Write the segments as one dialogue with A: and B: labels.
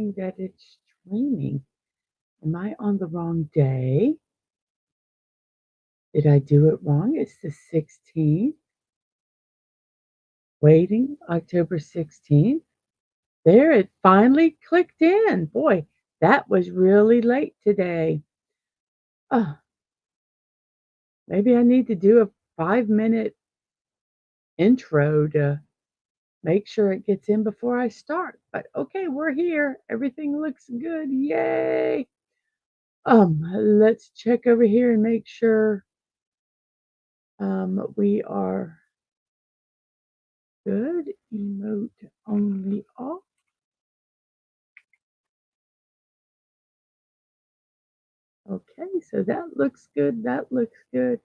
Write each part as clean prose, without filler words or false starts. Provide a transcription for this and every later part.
A: saying that it's streaming. Am I on the wrong day? Did I do it wrong? It's the 16th. Waiting, October 16th. There, it finally clicked in. Boy, that was really late today. Oh, maybe I need to do a 5-minute intro to make sure it gets in before I start. But okay, we're here. Everything looks good. Yay. Let's check over here and make sure we are good. Emote only off. Okay, so that looks good. That looks good.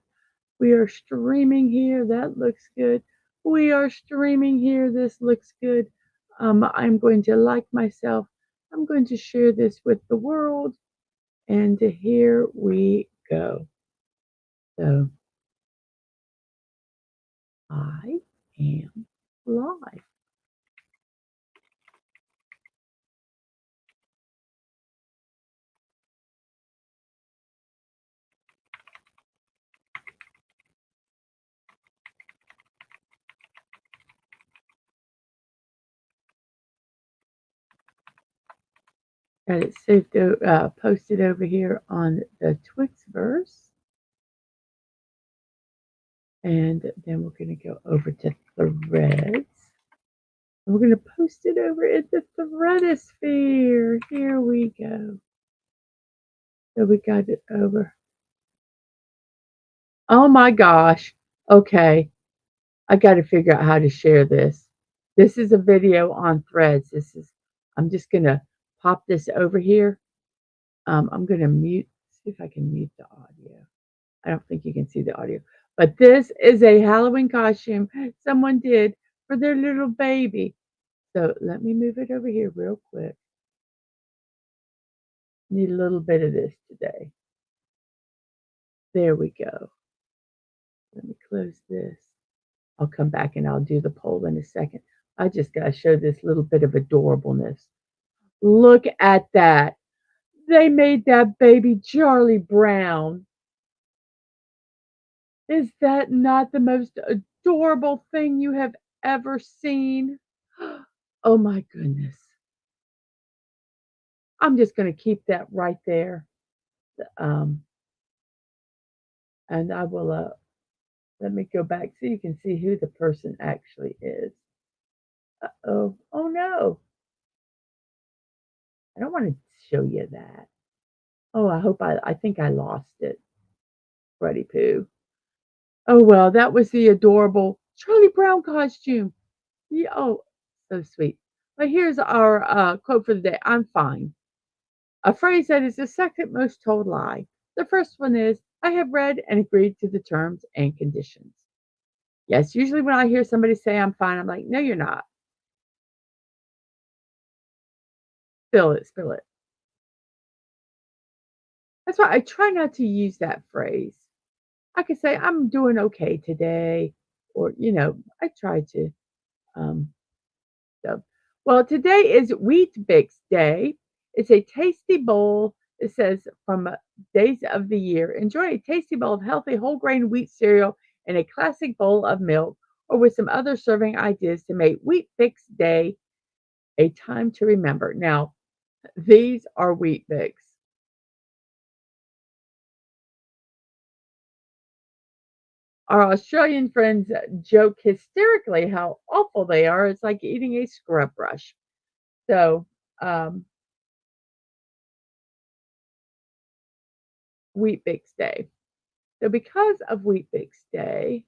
A: We are streaming here. That looks good. We are streaming here. This looks good. I'm going to like myself. I'm going to share this with the world. And here we go. So I am live. Got it saved, posted over here on the Twixverse. And then we're going to go over to Threads. We're going to post it over in the Threadosphere. Here we go. So we got it over. Oh my gosh. Okay. I got to figure out how to share this. This is a video on Threads. I'm just going to pop this over here. I'm going to mute, see if I can mute the audio. I don't think you can see the audio. But this is a Halloween costume someone did for their little baby. So let me move it over here real quick. Need a little bit of this today. There we go. Let me close this. I'll come back and I'll do the poll in a second. I just got to show this little bit of adorableness. Look at that. They made that baby Charlie Brown. Is that not the most adorable thing you have ever seen? Oh my goodness. I'm just going to keep that right there. Um, and I will, let me go back so you can see who the person actually is. Uh-oh. Oh no. I don't want to show you that. Oh, I think I lost it. Freddie Pooh. Oh well, that was the adorable Charlie Brown costume. Yeah, oh, so sweet. But here's our quote for the day. I'm fine. A phrase that is the second most told lie. The first one is, I have read and agreed to the terms and conditions. Yes, usually when I hear somebody say I'm fine, I'm like, no, you're not. Spill it, spill it. That's why I try not to use that phrase. I could say, I'm doing okay today, or, I try to. Um, so, well, today is Wheat Bix Day. It's a tasty bowl. It says from days of the year. Enjoy a tasty bowl of healthy whole grain wheat cereal and a classic bowl of milk, or with some other serving ideas to make Wheat Bix Day a time to remember. Now, these are Wheat Bix. Our Australian friends joke hysterically how awful they are. It's like eating a scrub brush. So, um, Wheat Bix Day. So, because of Wheat Bix Day,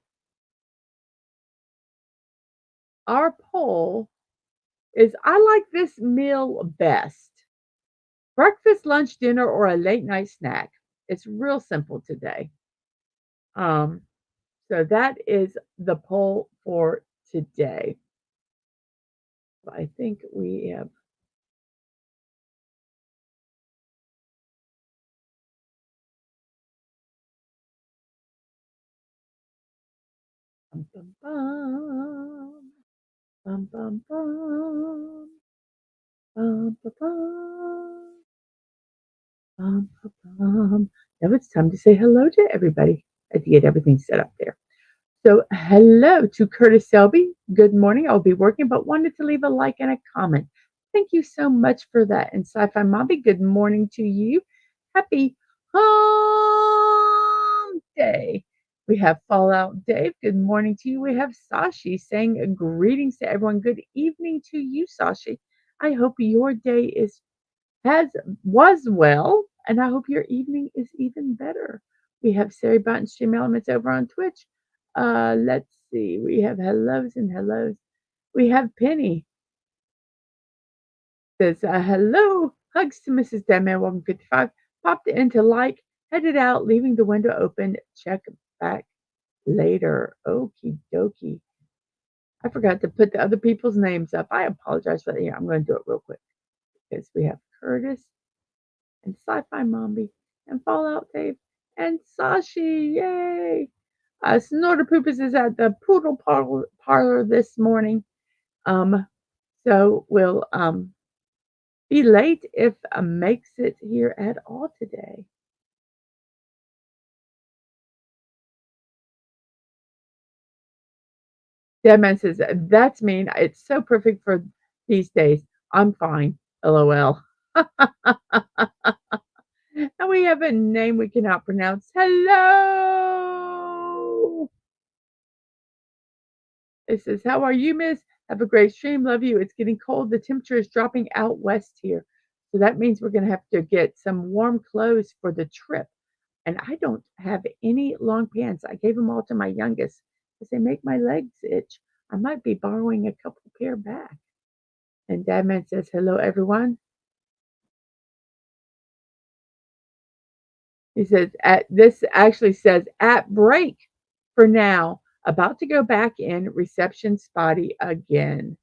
A: our poll is I like this meal best. Breakfast, lunch, dinner, or a late night snack. It's real simple today. Um, so that is the poll for today. I think we have. Bum, bum, bum, bum, bum, bum. Bum, ba, bum, bum, ba, bum. Now it's time to say hello to everybody. I had to get everything set up there. So, hello to Curtis Selby. Good morning. I'll be working, but wanted to leave a like and a comment. Thank you so much for that. And Sci-Fi Mommy, good morning to you. Happy home day. We have Fallout Dave. Good morning to you. We have Sashi saying greetings to everyone. Good evening to you, Sashi. I hope your day has was well, and I hope your evening is even better. We have Sari Bot and Stream Elements over on Twitch. Let's see. We have hellos and hellos. We have Penny says hello. Hugs to Mrs.DadmanWalking55. Popped into like, headed out, leaving the window open. Check back later. Okie dokie. I forgot to put the other people's names up. I apologize for that. Yeah, I'm going to do it real quick because we have Curtis and Sci-Fi Mombi and Fallout Dave and Sashi. Yay! Snorter Poopers is at the Poodle parlor this morning. Um, so we'll be late if makes it here at all today. Deadman says, that's mean. It's so perfect for these days. I'm fine. LOL. And we have a name we cannot pronounce. Hello. It says, how are you, miss? Have a great stream. Love you. It's getting cold. The temperature is dropping out west here. So that means we're going to have to get some warm clothes for the trip. And I don't have any long pants. I gave them all to my youngest because they make my legs itch. I might be borrowing a couple pair back. And Dadman says, hello, everyone. He says, this actually says at break for now. About to go back in, reception spotty again.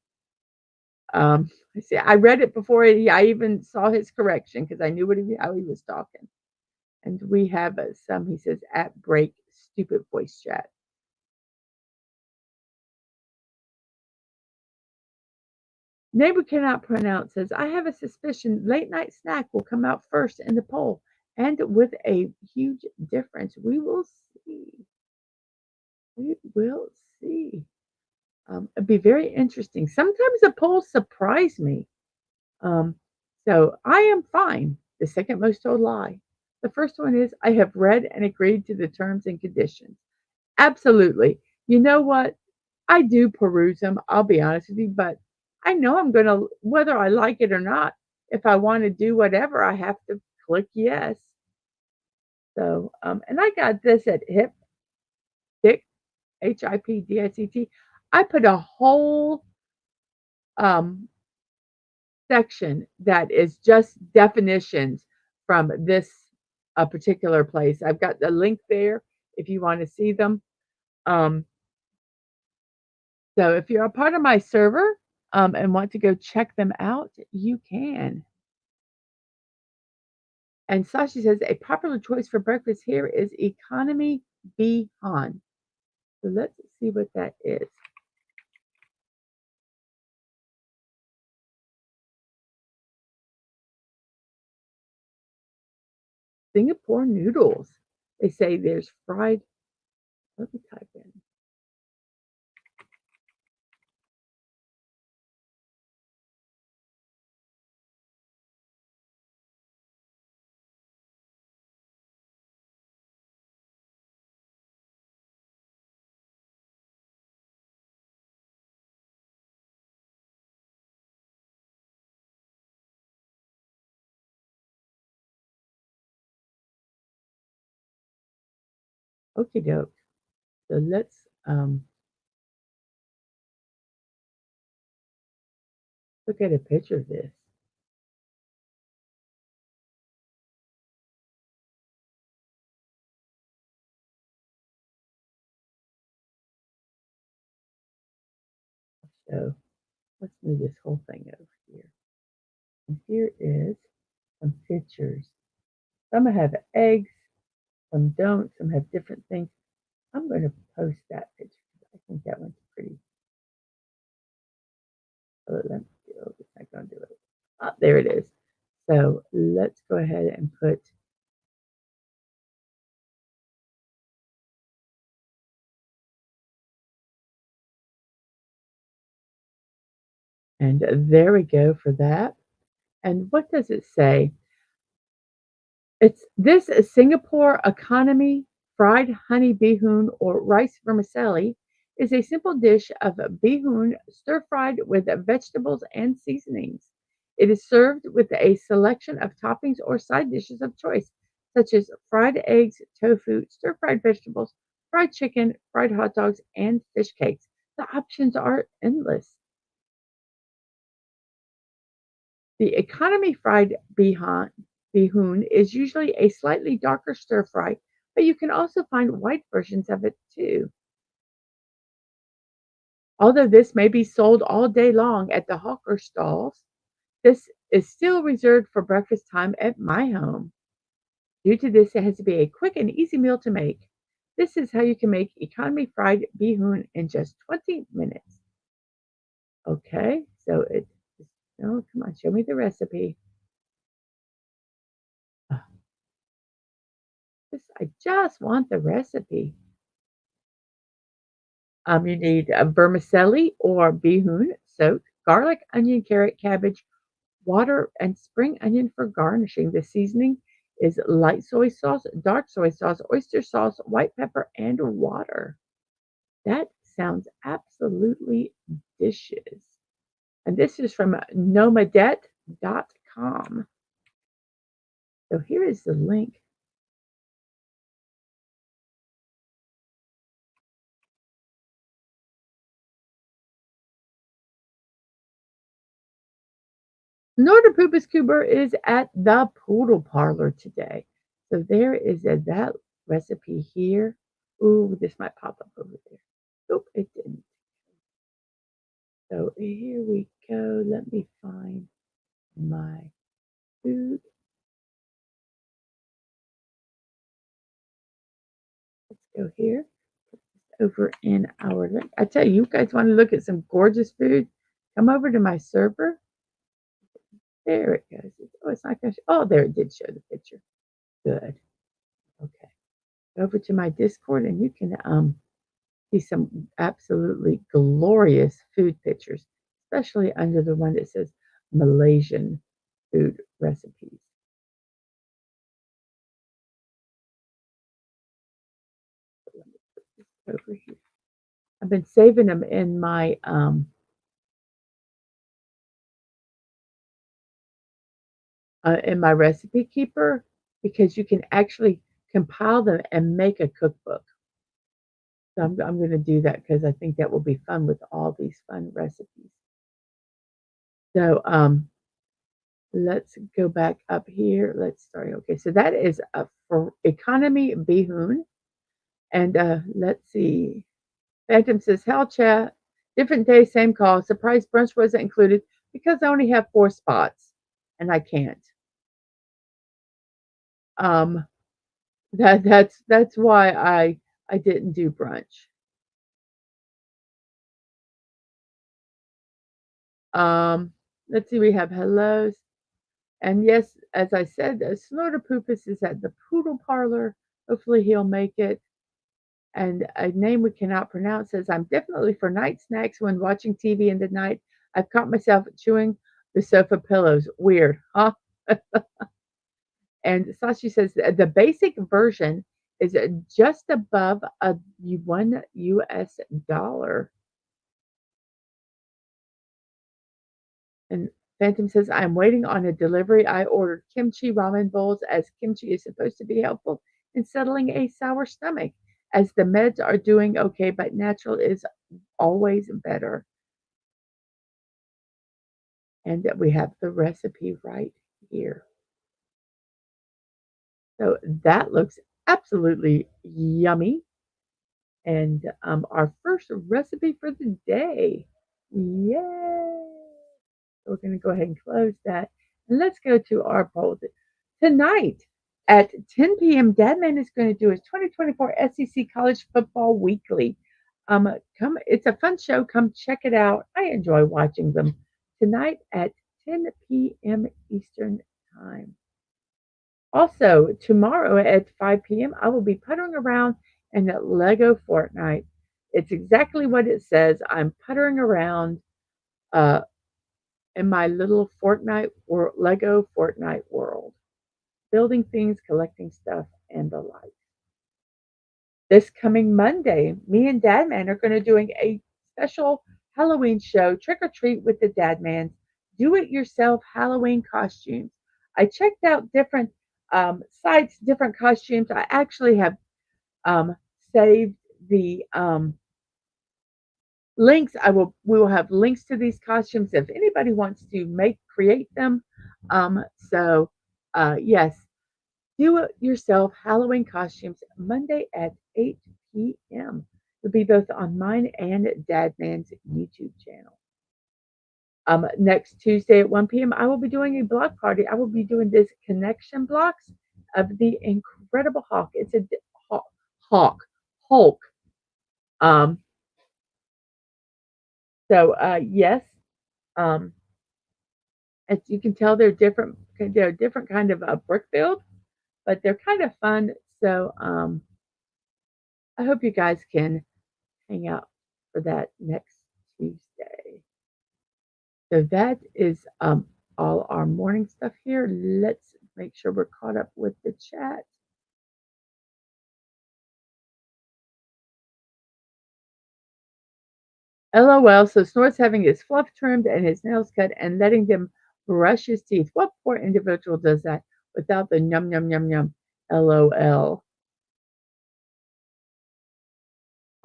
A: See, I read it before I even saw his correction because I knew how he was talking. And we have some, he says, at break, stupid voice chat. Neighbor cannot pronounce says, I have a suspicion late night snack will come out first in the poll and with a huge difference. We will see. We will see. It'd be very interesting. Sometimes the polls surprise me. Um, so I am fine. The second most told lie. The first one is I have read and agreed to the terms and conditions. Absolutely. You know what? I do peruse them, I'll be honest with you, but I know I'm going to, whether I like it or not, if I want to do whatever, I have to click yes. So, and I got this at HipDict, HIPDICT. I put a whole um, section that is just definitions from this particular place. I've got the link there if you want to see them. Um, so if you're a part of my server and want to go check them out, you can. And Sashi says a popular choice for breakfast here is economy bihon. So let's see what that is. Singapore noodles. They say there's fried. Let me type in. Okie doke. So let's look at a picture of this. So let's move this whole thing over here. And here is some pictures. Some have eggs, some don't, some have different things. I'm going to post that picture. I think that one's pretty. Oh, let me do it. It's not going to do it. There it is. So let's go ahead and put, and there we go for that. And what does it say? It's this is Singapore economy fried honey bihun or rice vermicelli is a simple dish of bihun stir-fried with vegetables and seasonings. It is served with a selection of toppings or side dishes of choice, such as fried eggs, tofu, stir-fried vegetables, fried chicken, fried hot dogs, and fish cakes. The options are endless. The economy fried bihun is usually a slightly darker stir fry, but you can also find white versions of it too. Although this may be sold all day long at the hawker stalls, this is still reserved for breakfast time at my home. Due to this, it has to be a quick and easy meal to make. This is how you can make economy fried bihun in just 20 minutes. Okay, so oh, come on, show me the recipe. Uh, I just want the recipe. You need a vermicelli or bihun soaked, garlic, onion, carrot, cabbage, water, and spring onion for garnishing. The seasoning is light soy sauce, dark soy sauce, oyster sauce, white pepper, and water. That sounds absolutely delicious. And this is from nomadet.com. So here is the link. Noorderpoepeskuber is at the Poodle Parlor today. So there is that recipe here. Ooh, this might pop up over there. Nope, it didn't. So here we go. Let me find my food. Let's go here. Over in our link. I tell you, you guys want to look at some gorgeous food? Come over to my server. There it goes. Oh, it's not going to show. Oh, there it did show the picture. Good. Okay. Over to my Discord and you can see some absolutely glorious food pictures, especially under the one that says Malaysian food recipes. Over here. I've been saving them in my recipe keeper because you can actually compile them and make a cookbook. So I'm going to do that because I think that will be fun with all these fun recipes. So let's go back up here. Let's start. Okay, so that is for economy bihun. And let's see. Phantom says, hell chat. Different day, same call. Surprise brunch wasn't included because I only have 4 spots and I can't. Um, that's why I didn't do brunch. Let's see. We have hellos. And yes, as I said, Snorterpoopus is at the Poodle Parlor. Hopefully he'll make it. And a name we cannot pronounce says, I'm definitely for night snacks when watching TV in the night. I've caught myself chewing the sofa pillows. Weird, huh? And Sashi says the basic version is just above $1 US. And Phantom says, I'm waiting on a delivery. I ordered kimchi ramen bowls as kimchi is supposed to be helpful in settling a sour stomach, as the meds are doing okay, but natural is always better. And we have the recipe right here. So that looks absolutely yummy. And our first recipe for the day. Yay! We're going to go ahead and close that. And let's go to our poll. Tonight at 10 p.m., Dadman is going to do his 2024 SEC College Football Weekly. It's a fun show. Come check it out. I enjoy watching them. Tonight at 10 p.m. Eastern Time. Also, tomorrow at 5 p.m., I will be puttering around in Lego Fortnite. It's exactly what it says. I'm puttering around uh, in my little Lego Fortnite world, building things, collecting stuff, and the like. This coming Monday, me and Dadman are going to doing a special Halloween show, Trick or Treat with the Dadmans, do-it-yourself Halloween costumes. I checked out different sites, different costumes. I actually have um, saved the links. We will have links to these costumes if anybody wants to create them. So yes, do it yourself Halloween costumes Monday at 8 p.m. It'll be both on mine and Dadman's YouTube channel. Next Tuesday at 1 p.m., I will be doing a block party. I will be doing this connection blocks of the Incredible Hulk. It's a Hulk. Um, yes, um, as you can tell, they're different kind of brick build, but they're kind of fun. So I hope you guys can hang out for that next Tuesday. So that is all our morning stuff here. Let's make sure we're caught up with the chat. LOL. So Snort's having his fluff trimmed and his nails cut and letting them brush his teeth. What poor individual does that without the yum yum yum yum? LOL.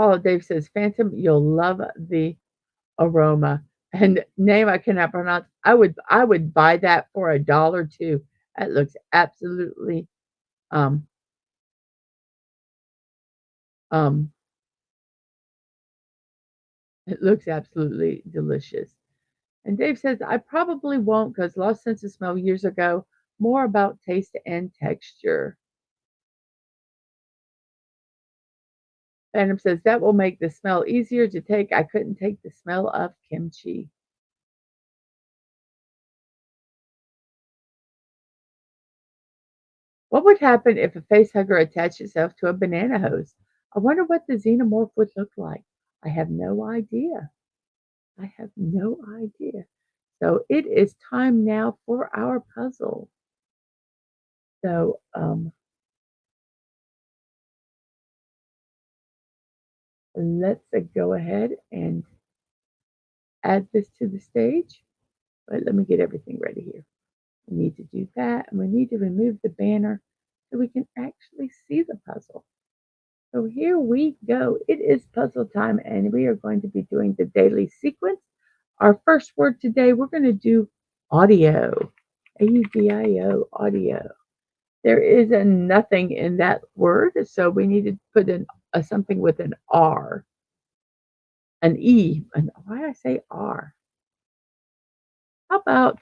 A: Paula Dave says, Phantom, you'll love the aroma. And name I cannot pronounce. I would buy that for $1 too. That looks absolutely um um it looks absolutely delicious. And Dave says, I probably won't because lost sense of smell years ago. More about taste and texture. Phantom says that will make the smell easier to take. I couldn't take the smell of kimchi. What would happen if a face hugger attached itself to a banana hose? I wonder what the xenomorph would look like. I have no idea. I have no idea. So it is time now for our puzzle. So let's go ahead and add this to the stage. But let me get everything ready here. We need to do that, and we need to remove the banner so we can actually see the puzzle. So here we go. It is puzzle time, and we are going to be doing the daily sequence. Our first word today, we're going to do audio. AUDIO, audio. There is a nothing in that word, so we need to put in something with an R, an E. Why did I say R? How about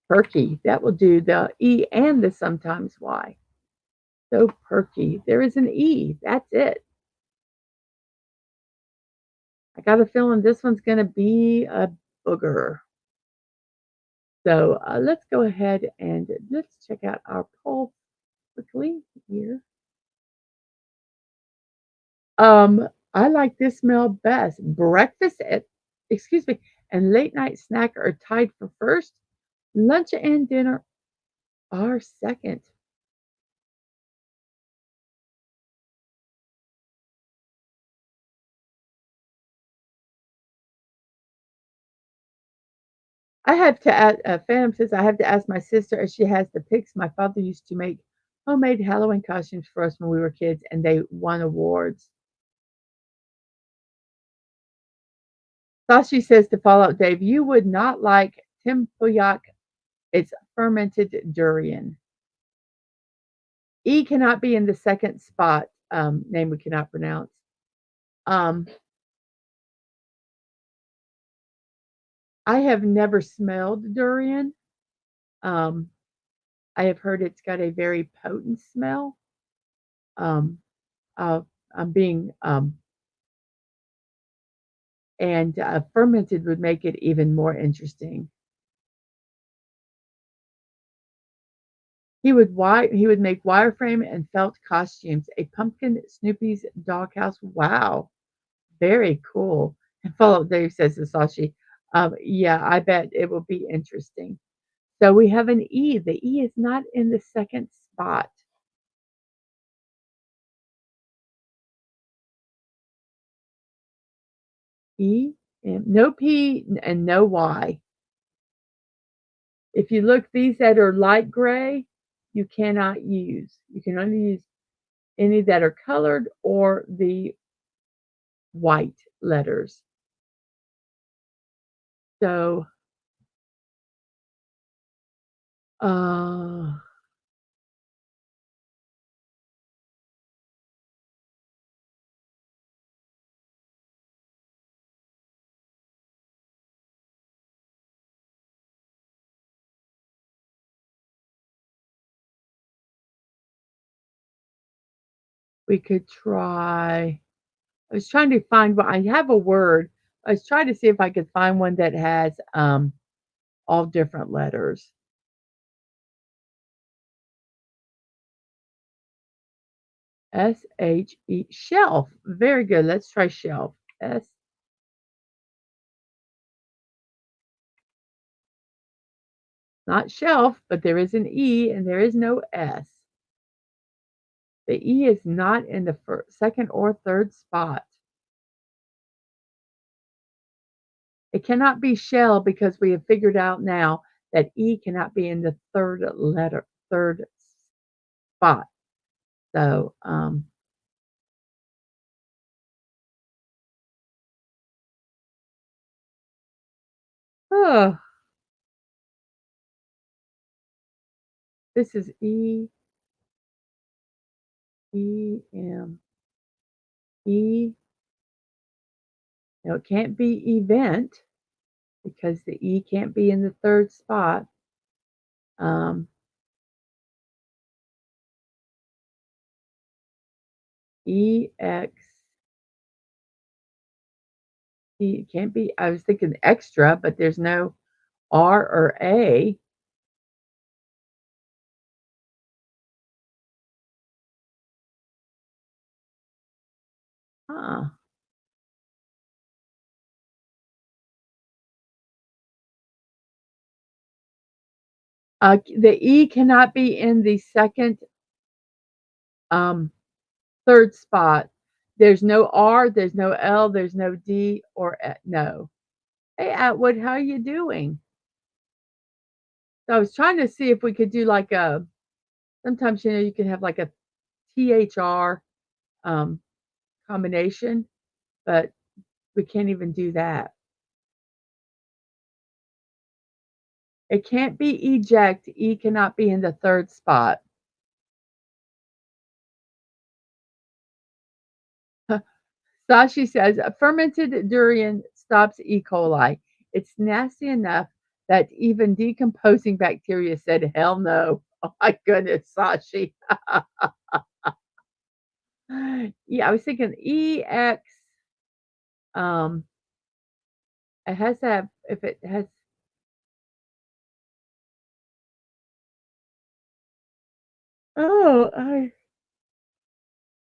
A: perky? That will do the E and the sometimes Y. So perky. There is an E. That's it. I got a feeling this one's going to be a booger. So let's go ahead and let's check out our poll quickly here. I like this smell best. Breakfast excuse me, and late night snack are tied for first. Lunch and dinner are second. I have to add, Phantom says, I have to ask my sister if she has the pics. My father used to make homemade Halloween costumes for us when we were kids, and they won awards. Sashi says to Fallout Dave, you would not like tempoyak. It's fermented durian. E cannot be in the second spot. Name we cannot pronounce. Um, I have never smelled durian. Um, I have heard it's got a very potent smell. Um, uh, I'm being and, fermented would make it even more interesting. He would make wireframe and felt costumes, a pumpkin Snoopy's doghouse. Wow, very cool. And follow Dave says to Sashi, yeah, I bet it will be interesting. So we have an E. The E is not in the second spot. E, and no P and no Y. If you look, these that are light gray, you cannot use. You can only use any that are colored or the white letters. So, uh, we could try. I was trying to find what I have a word. I was trying to see if I could find one that has all different letters. S-H-E, shelf. Very good. Let's try shelf. S, not shelf, but there is an E and there is no S. The E is not in the second or third spot. It cannot be shell because we have figured out now that E cannot be in the third spot. So, oh, this is E, E, M, E. No, it can't be event because the E can't be in the third spot. Um, E, X, E, it can't be. I was thinking extra, but there's no R or A. Huh. The E cannot be in the second, um, third spot. There's no R, there's no L, there's no D or no. Hey, Atwood, how are you doing? So I was trying to see if we could do like a. Sometimes you can have like a THR um, combination, but we can't even do that. It can't be eject. E cannot be in the third spot. Sashi says, "A fermented durian stops E. coli. It's nasty enough that even decomposing bacteria said, hell no." Oh my goodness, Sashi. Yeah, I was thinking EX. Um, it has to have, if it has, oh,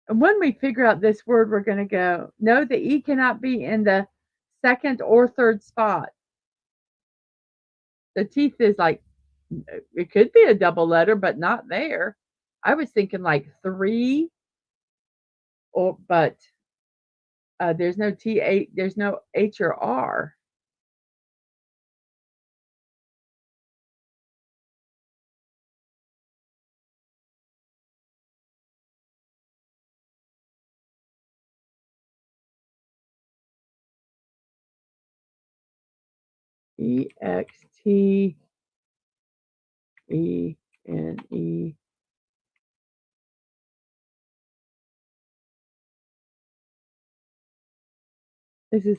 A: when we figure out this word, we're going to go, no, the E cannot be in the second or third spot. The teeth is like, it could be a double letter, but not there. I was thinking like three, or but there's no T8, there's no H or R. EXTENE. This is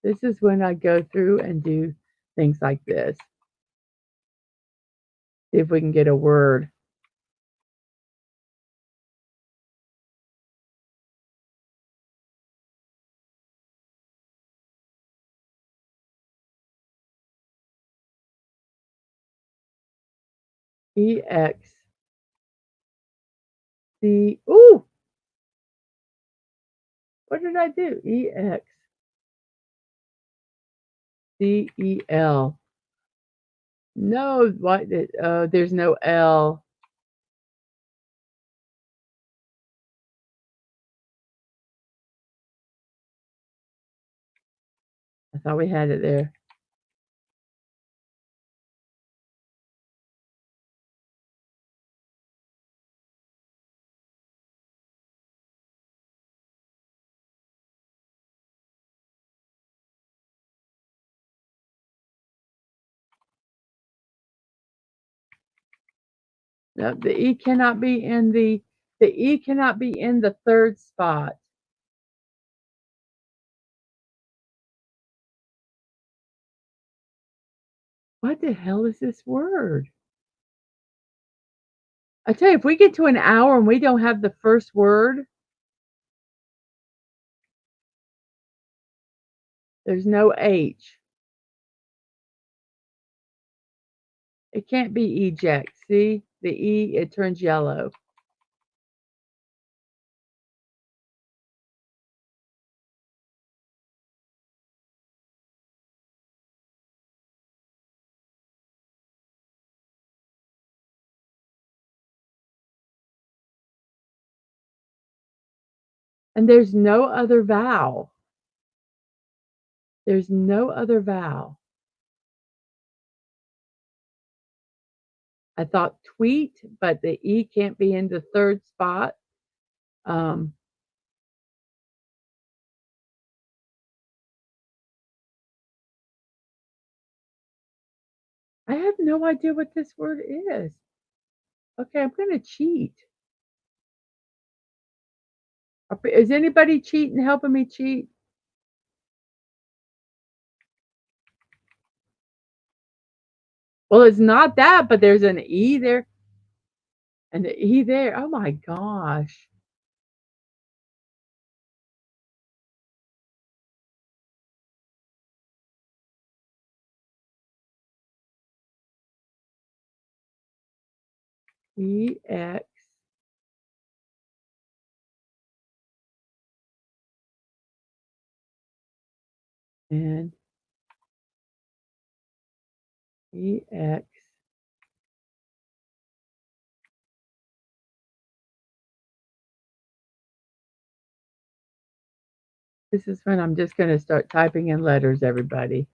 A: this is when I go through and do things like this. See if we can get a word. Ooh, what did I do? EXCEL. No, what did there's no L. I thought we had it there. No, the E cannot be in the 3rd spot. What the hell is this word? I tell you, if we get to an hour and we don't have the first word, there's no H. It can't be eject. See? The E, it turns yellow. And there's no other vowel. There's no other vowel. I thought tweet, but the E can't be in the 3rd spot. Um, I have no idea what this word is. Okay, I'm gonna cheat. Is anybody cheating, helping me cheat? Well, it's not that, but there's an E there and the E there. Oh my gosh. EX and EX. This is when I'm just gonna start typing in letters, everybody.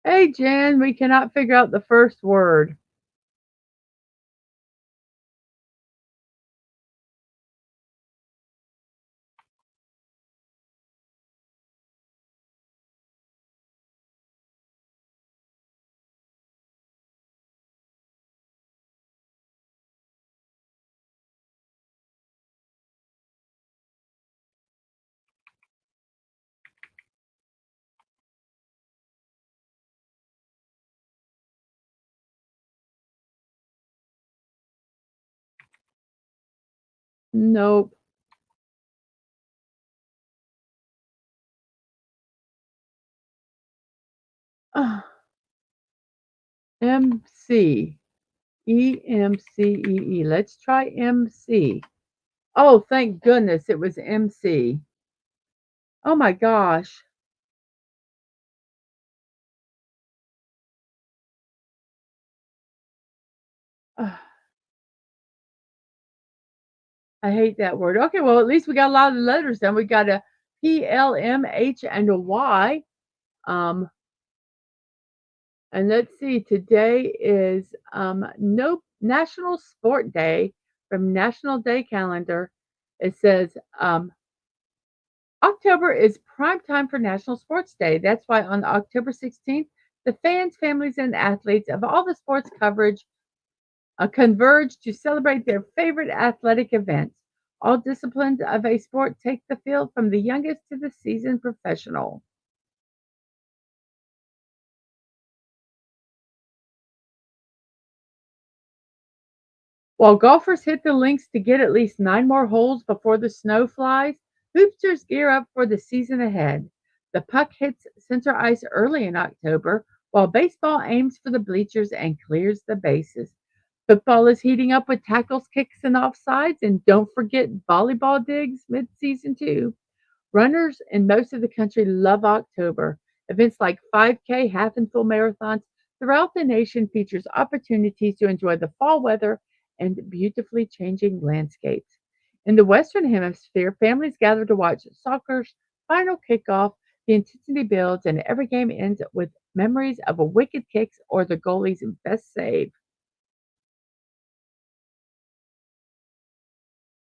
A: Hey, Jen, we cannot figure out the first word. Nope. MC. EMCEE. Let's try MC. Oh, thank goodness it was MC. Oh my gosh. Ugh, I hate that word. Okay, well, at least we got a lot of letters done. We got a P, L, M, H, and a Y. Um, and let's see, today is no National Sport Day from National Day Calendar. It says October is prime time for National Sports Day. That's why on October 16th, the fans, families, and athletes of all the sports coverage converge to celebrate their favorite athletic events. All disciplines of a sport take the field from the youngest to the seasoned professional. While golfers hit the links to get at least 9 more holes before the snow flies, hoopsters gear up for the season ahead. The puck hits center ice early in October, while baseball aims for the bleachers and clears the bases. Football is heating up with tackles, kicks, and offsides, and don't forget volleyball digs mid-season too. Runners in most of the country love October. Events like 5K, half and full marathons throughout the nation features opportunities to enjoy the fall weather and beautifully changing landscapes. In the Western Hemisphere, families gather to watch soccer's final kickoff. The intensity builds, and every game ends with memories of a wicked kicks or the goalie's best save.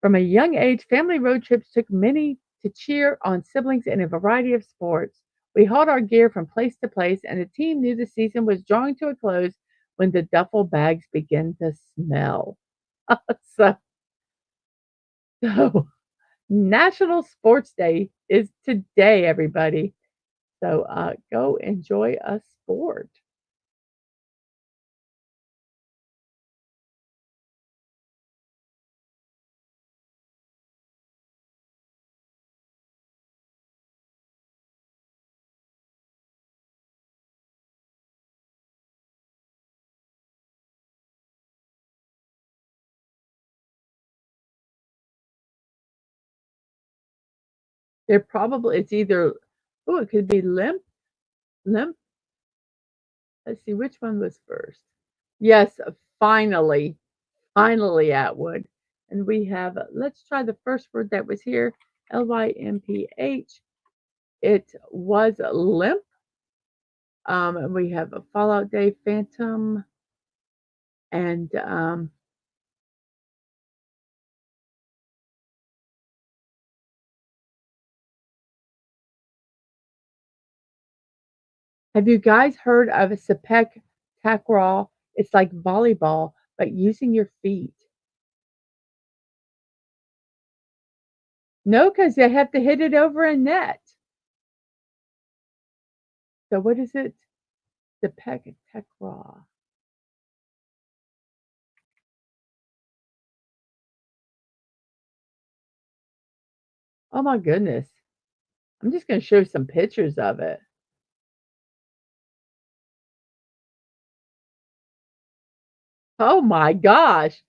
A: From a young age, family road trips took many to cheer on siblings in a variety of sports. We hauled our gear from place to place, and the team knew the season was drawing to a close when the duffel bags began to smell. so, so, National Sports Day is today, everybody. So go enjoy a sport. It's either, oh, it could be limp. Let's see, which one was first? Yes, finally. Finally, Atwood. And we have, let's try the first word that was here, Lymph. It was limp. And we have a Fallout Day Phantom. And have you guys heard of a Sepek takraw? It's like volleyball, but using your feet. No, because they have to hit it over a net. So what is it? Sepek takraw. Oh my goodness. I'm just going to show some pictures of it. Oh my gosh.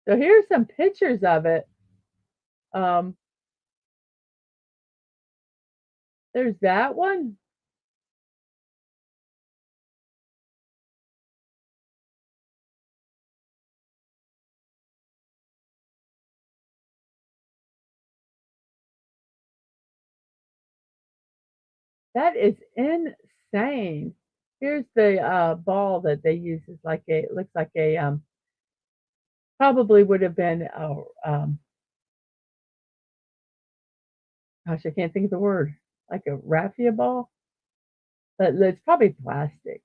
A: So here's some pictures of it. Um, there's that one. That is insane. Here's the ball that they use. Is like a it looks like a probably would have been a gosh, I can't think of the word. Like a raffia ball, but it's probably plastic.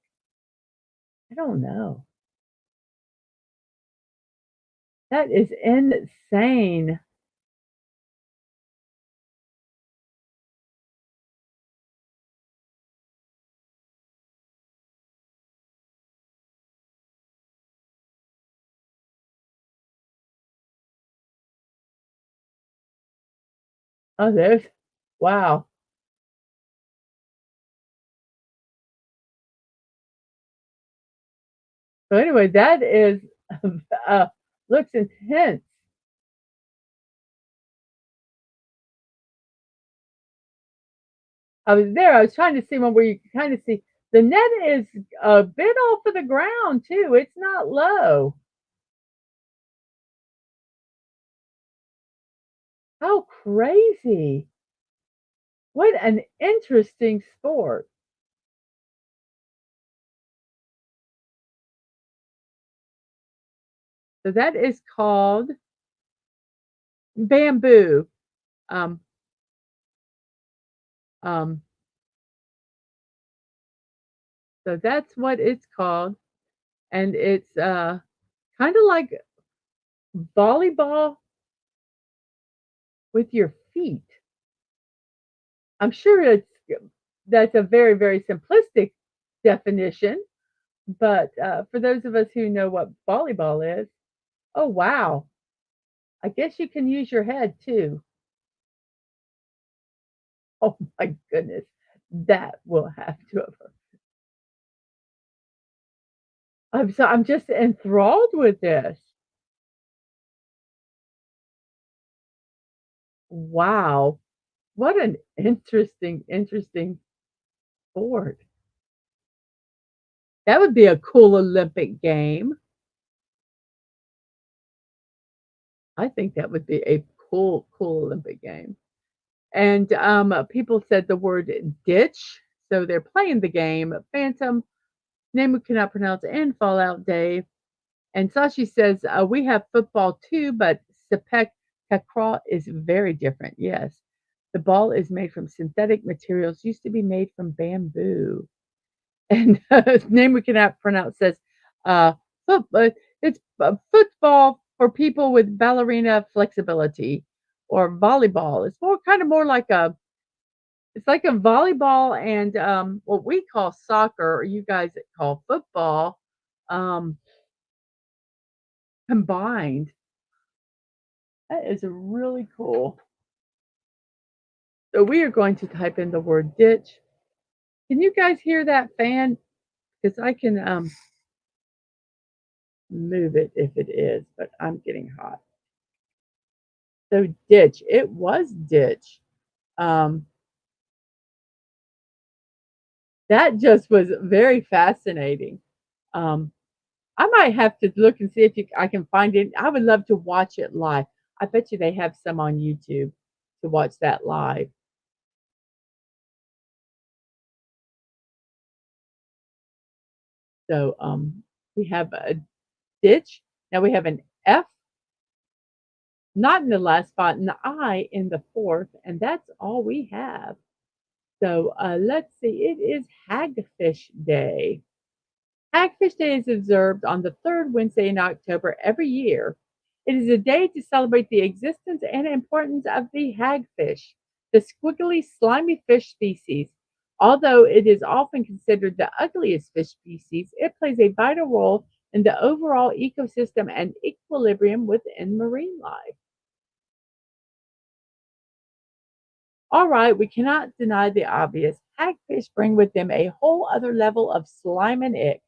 A: I don't know. That is insane. Oh, there's wow. So anyway, that is uh, looks intense. I was there. I was trying to see one where you can kind of see the net is a bit off of the ground too. It's not low. How crazy. What an interesting sport. So that is called bamboo. Um, um, so that's what it's called. And it's kind of like volleyball with your feet. I'm sure that's a very, very simplistic definition, But, for those of us who know what volleyball is, oh, wow. I guess you can use your head too. Oh my goodness. That will have to have I'm just enthralled with this. Wow. What an interesting sport. That would be a cool Olympic game. I think that would be a cool Olympic game. And, people said the word ditch, so they're playing the game Phantom, name we cannot pronounce, and Fallout Day. And Sashi says, "We have football too, but Sepek takraw is very different." Yes. The ball is made from synthetic materials, used to be made from bamboo. And name we cannot pronounce says, uh, it's football for people with ballerina flexibility or volleyball. It's more kind of more like a it's like a volleyball and what we call soccer or you guys call football um, combined. That is really cool. So we are going to type in the word ditch. Can you guys hear that fan? Because I can move it if it is, but I'm getting hot. So ditch, it was ditch. Um, that just was very fascinating. Um, I might have to look and see if I can find it. I would love to watch it live. I bet you they have some on YouTube to watch that live. So we have a ditch. Now we have an F, not in the last spot, and the I in the fourth, and that's all we have. So let's see. It is Hagfish Day. Hagfish Day is observed on the third Wednesday in October every year. It is a day to celebrate the existence and importance of the hagfish, the squiggly, slimy fish species. Although it is often considered the ugliest fish species, it plays a vital role in the overall ecosystem and equilibrium within marine life. All right, we cannot deny the obvious. Hagfish bring with them a whole other level of slime and ick.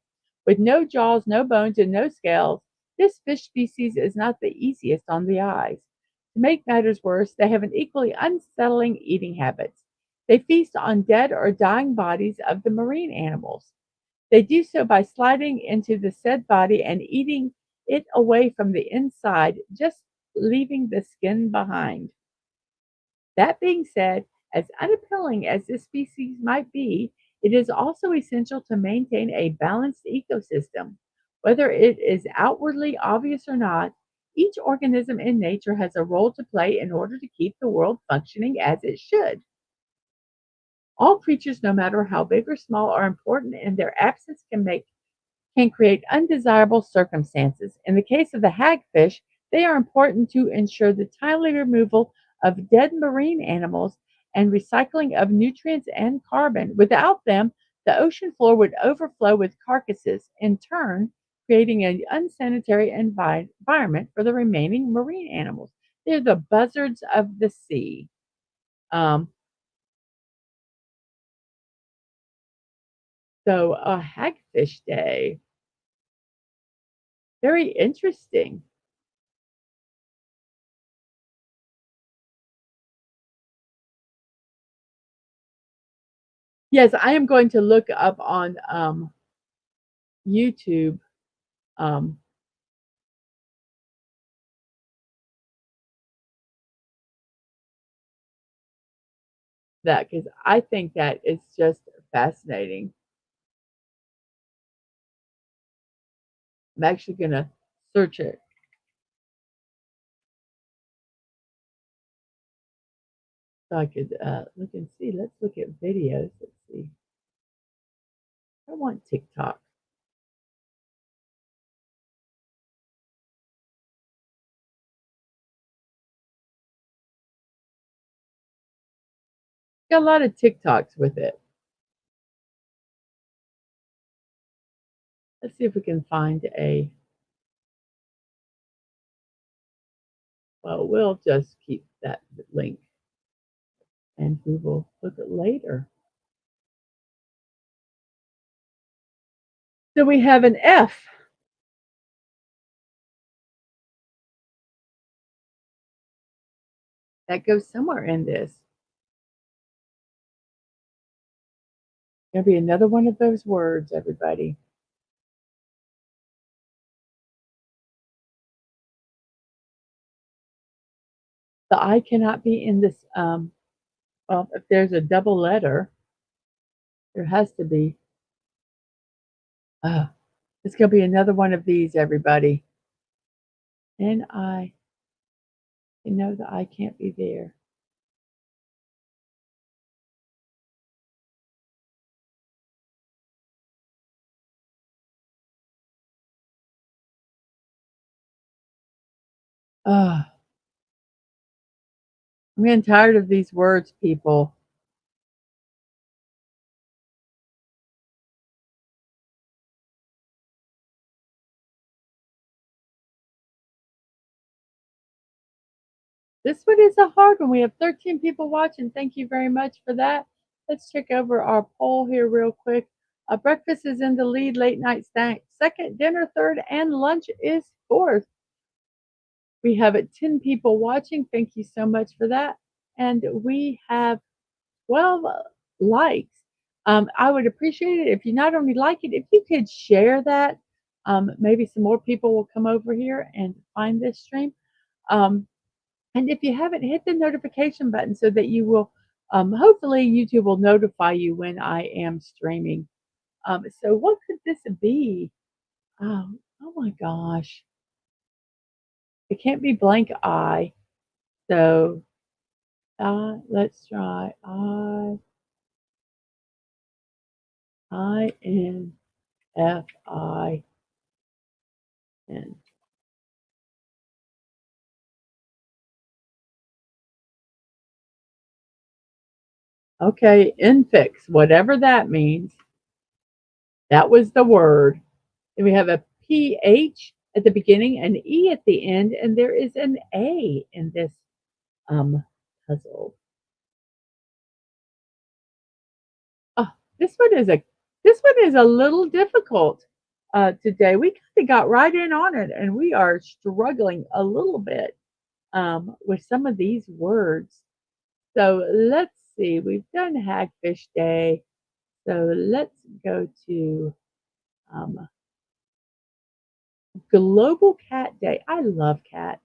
A: With no jaws, no bones, and no scales, this fish species is not the easiest on the eyes. To make matters worse, they have an equally unsettling eating habits. They feast on dead or dying bodies of the marine animals. They do so by sliding into the said body and eating it away from the inside, just leaving the skin behind. That being said, as unappealing as this species might be, it is also essential to maintain a balanced ecosystem. Whether it is outwardly obvious or not, each organism in nature has a role to play in order to keep the world functioning as it should. All creatures, no matter how big or small, are important, and their absence can create undesirable circumstances. In the case of the hagfish, they are important to ensure the timely removal of dead marine animals and recycling of nutrients and carbon. Without them, the ocean floor would overflow with carcasses, in turn, creating an unsanitary environment for the remaining marine animals. They're the buzzards of the sea. Um, so, a hagfish day, very interesting. Yes, I am going to look up on YouTube, um, that because I think that is just fascinating. I'm actually gonna search it so I could, look and see. Let's look at videos. Let's see. I want TikTok. Got a lot of TikToks with it. Let's see if we can find a, well, we'll just keep that link and we will look at later. So we have an F that goes somewhere in this. There'll be another one of those words, everybody. The I cannot be in this. Well, if there's a double letter, there has to be. Uh, it's going to be another one of these, everybody. And I, you know, the I can't be there. I'm getting tired of these words, people. This one is a hard one. We have 13 people watching. Thank you very much for that. Let's check over our poll here real quick. Breakfast is in the lead, late night snack second, dinner third, and lunch is fourth. We have 10 people watching. Thank you so much for that. And we have 12 likes. I would appreciate it if you not only like it, if you could share that. Maybe some more people will come over here and find this stream. Um, and if you haven't, hit the notification button so that you will, hopefully, YouTube will notify you when I am streaming. So, what could this be? Oh my gosh. It can't be blank I. So, let's try INFIN. Okay, infix, whatever that means. That was the word. And we have a PH at the beginning, an E at the end, and there is an A in this puzzle. Oh, this one is a little difficult today. We kind of got right in on it, and we are struggling a little bit with some of these words. So let's see. We've done Hagfish Day. So let's go to um, Global Cat Day. I love cats.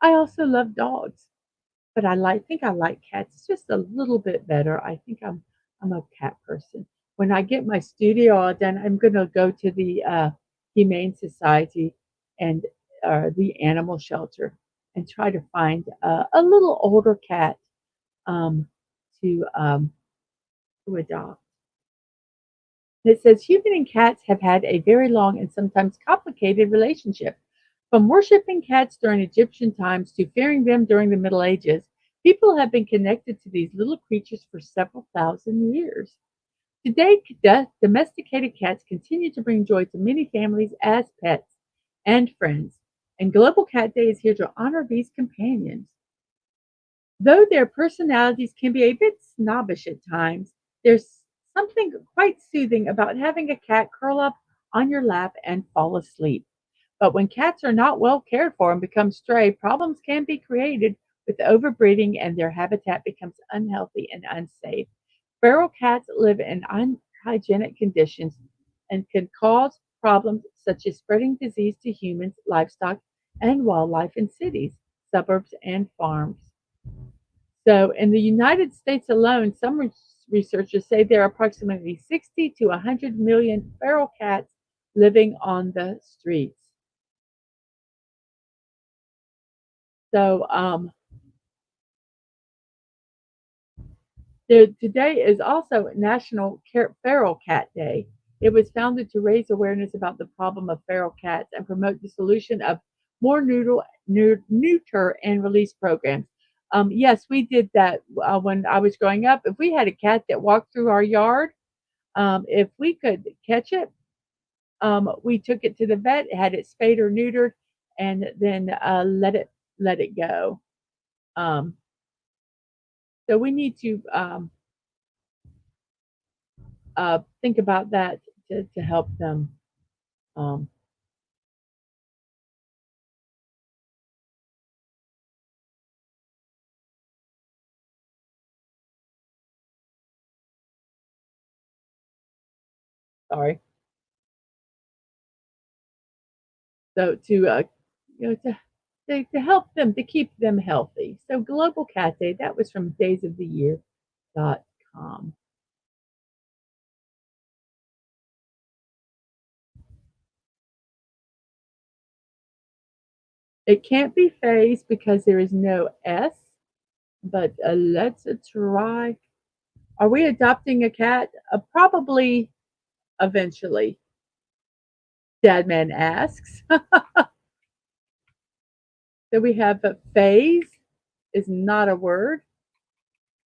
A: I also love dogs, but think I like cats just a little bit better. I think I'm a cat person. When I get my studio all done, I'm going to go to the Humane Society and the animal shelter and try to find a little older cat um, to um, to adopt. It says human and cats have had a very long and sometimes complicated relationship. From worshipping cats during Egyptian times to fearing them during the Middle Ages, people have been connected to these little creatures for several thousand years. Today, domesticated cats continue to bring joy to many families as pets and friends, and Global Cat Day is here to honor these companions. Though their personalities can be a bit snobbish at times, there's something quite soothing about having a cat curl up on your lap and fall asleep. But when cats are not well cared for and become stray, problems can be created with overbreeding and their habitat becomes unhealthy and unsafe. Feral cats live in unhygienic conditions and can cause problems such as spreading disease to humans, livestock, and wildlife in cities, suburbs, and farms. So, in the United States alone, some researchers say there are approximately 60 to 100 million feral cats living on the streets. So, today is also National Feral Cat Day. It was founded to raise awareness about the problem of feral cats and promote the solution of more neuter and release programs. Yes, we did that when I was growing up. If we had a cat that walked through our yard, if we could catch it, we took it to the vet, had it spayed or neutered, and then let it go. Um, so we need to think about that to help them. Um, sorry. So to help them to keep them healthy. So Global Cat Day, that was from daysoftheyear.com. It can't be phased because there is no S, but let's try. Are we adopting a cat? Probably eventually. Dadman asks. So we have a phase is not a word.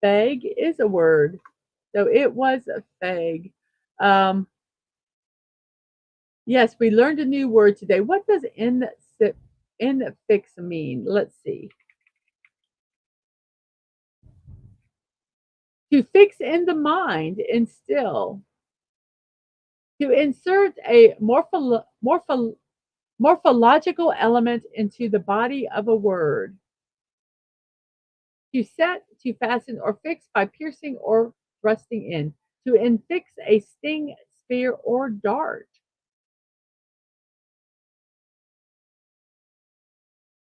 A: Fag is a word. So it was a fag. Um, yes, we learned a new word today. What does infix mean? Let's see. To fix in the mind, instill. To insert a morphological element into the body of a word. To set, to fasten, or fix by piercing or thrusting in. To infix a sting, spear, or dart.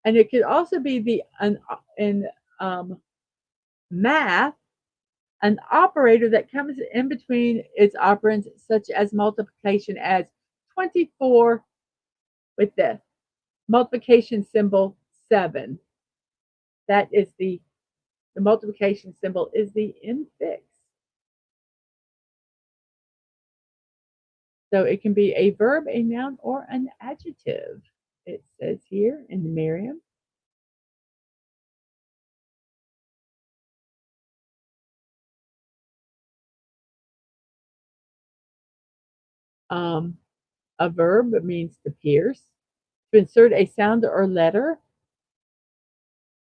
A: And it could also be in math, an operator that comes in between its operands, such as multiplication, as 24 with the multiplication symbol 7. That is the multiplication symbol is the infix. So it can be a verb, a noun, or an adjective. It says here in the Merriam. Um, a verb means to pierce, to insert a sound or letter.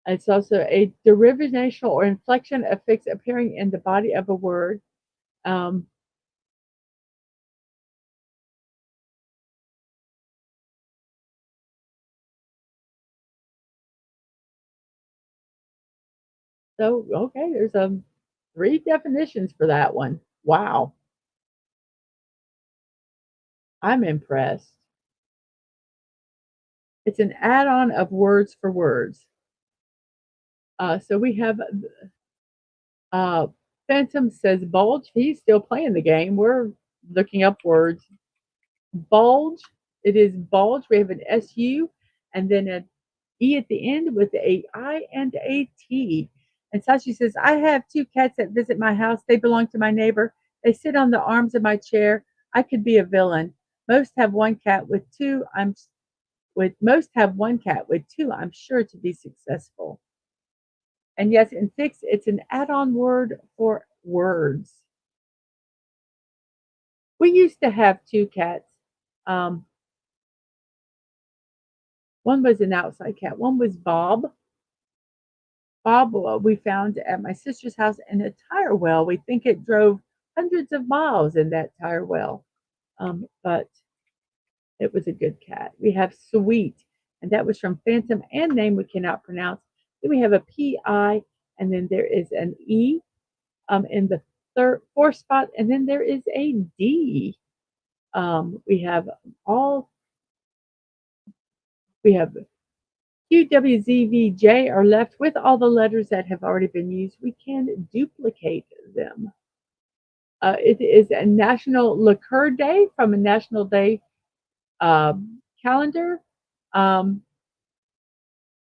A: It's also a derivational or inflection affix appearing in the body of a word. Um, so, okay, there's 3 definitions for that one. Wow, I'm impressed. It's an add-on of words for words. So we have uh, Phantom says bulge. He's still playing the game. We're looking up words. Bulge. It is bulge. We have an SU and then an E at the end with a I and a T. And Sashi says, I have 2 cats that visit my house. They belong to my neighbor. They sit on the arms of my chair. I could be a villain. Most have one cat with two. Most have one cat with two. I'm sure to be successful. And yes, in fix, it's an add-on word for words. We used to have 2 cats. Um, one was an outside cat. One was Bob. Bob, we found at my sister's house in a tire well. We think it drove hundreds of miles in that tire well, but it was a good cat. We have Sweet, and that was from Phantom and name we cannot pronounce. Then we have a PI, and then there is an E in the fourth spot, and then there is a D. We have all we have QWZVJ are left with all the letters that have already been used. We can duplicate them. It is a National Liqueur Day from a National Day calendar. Um,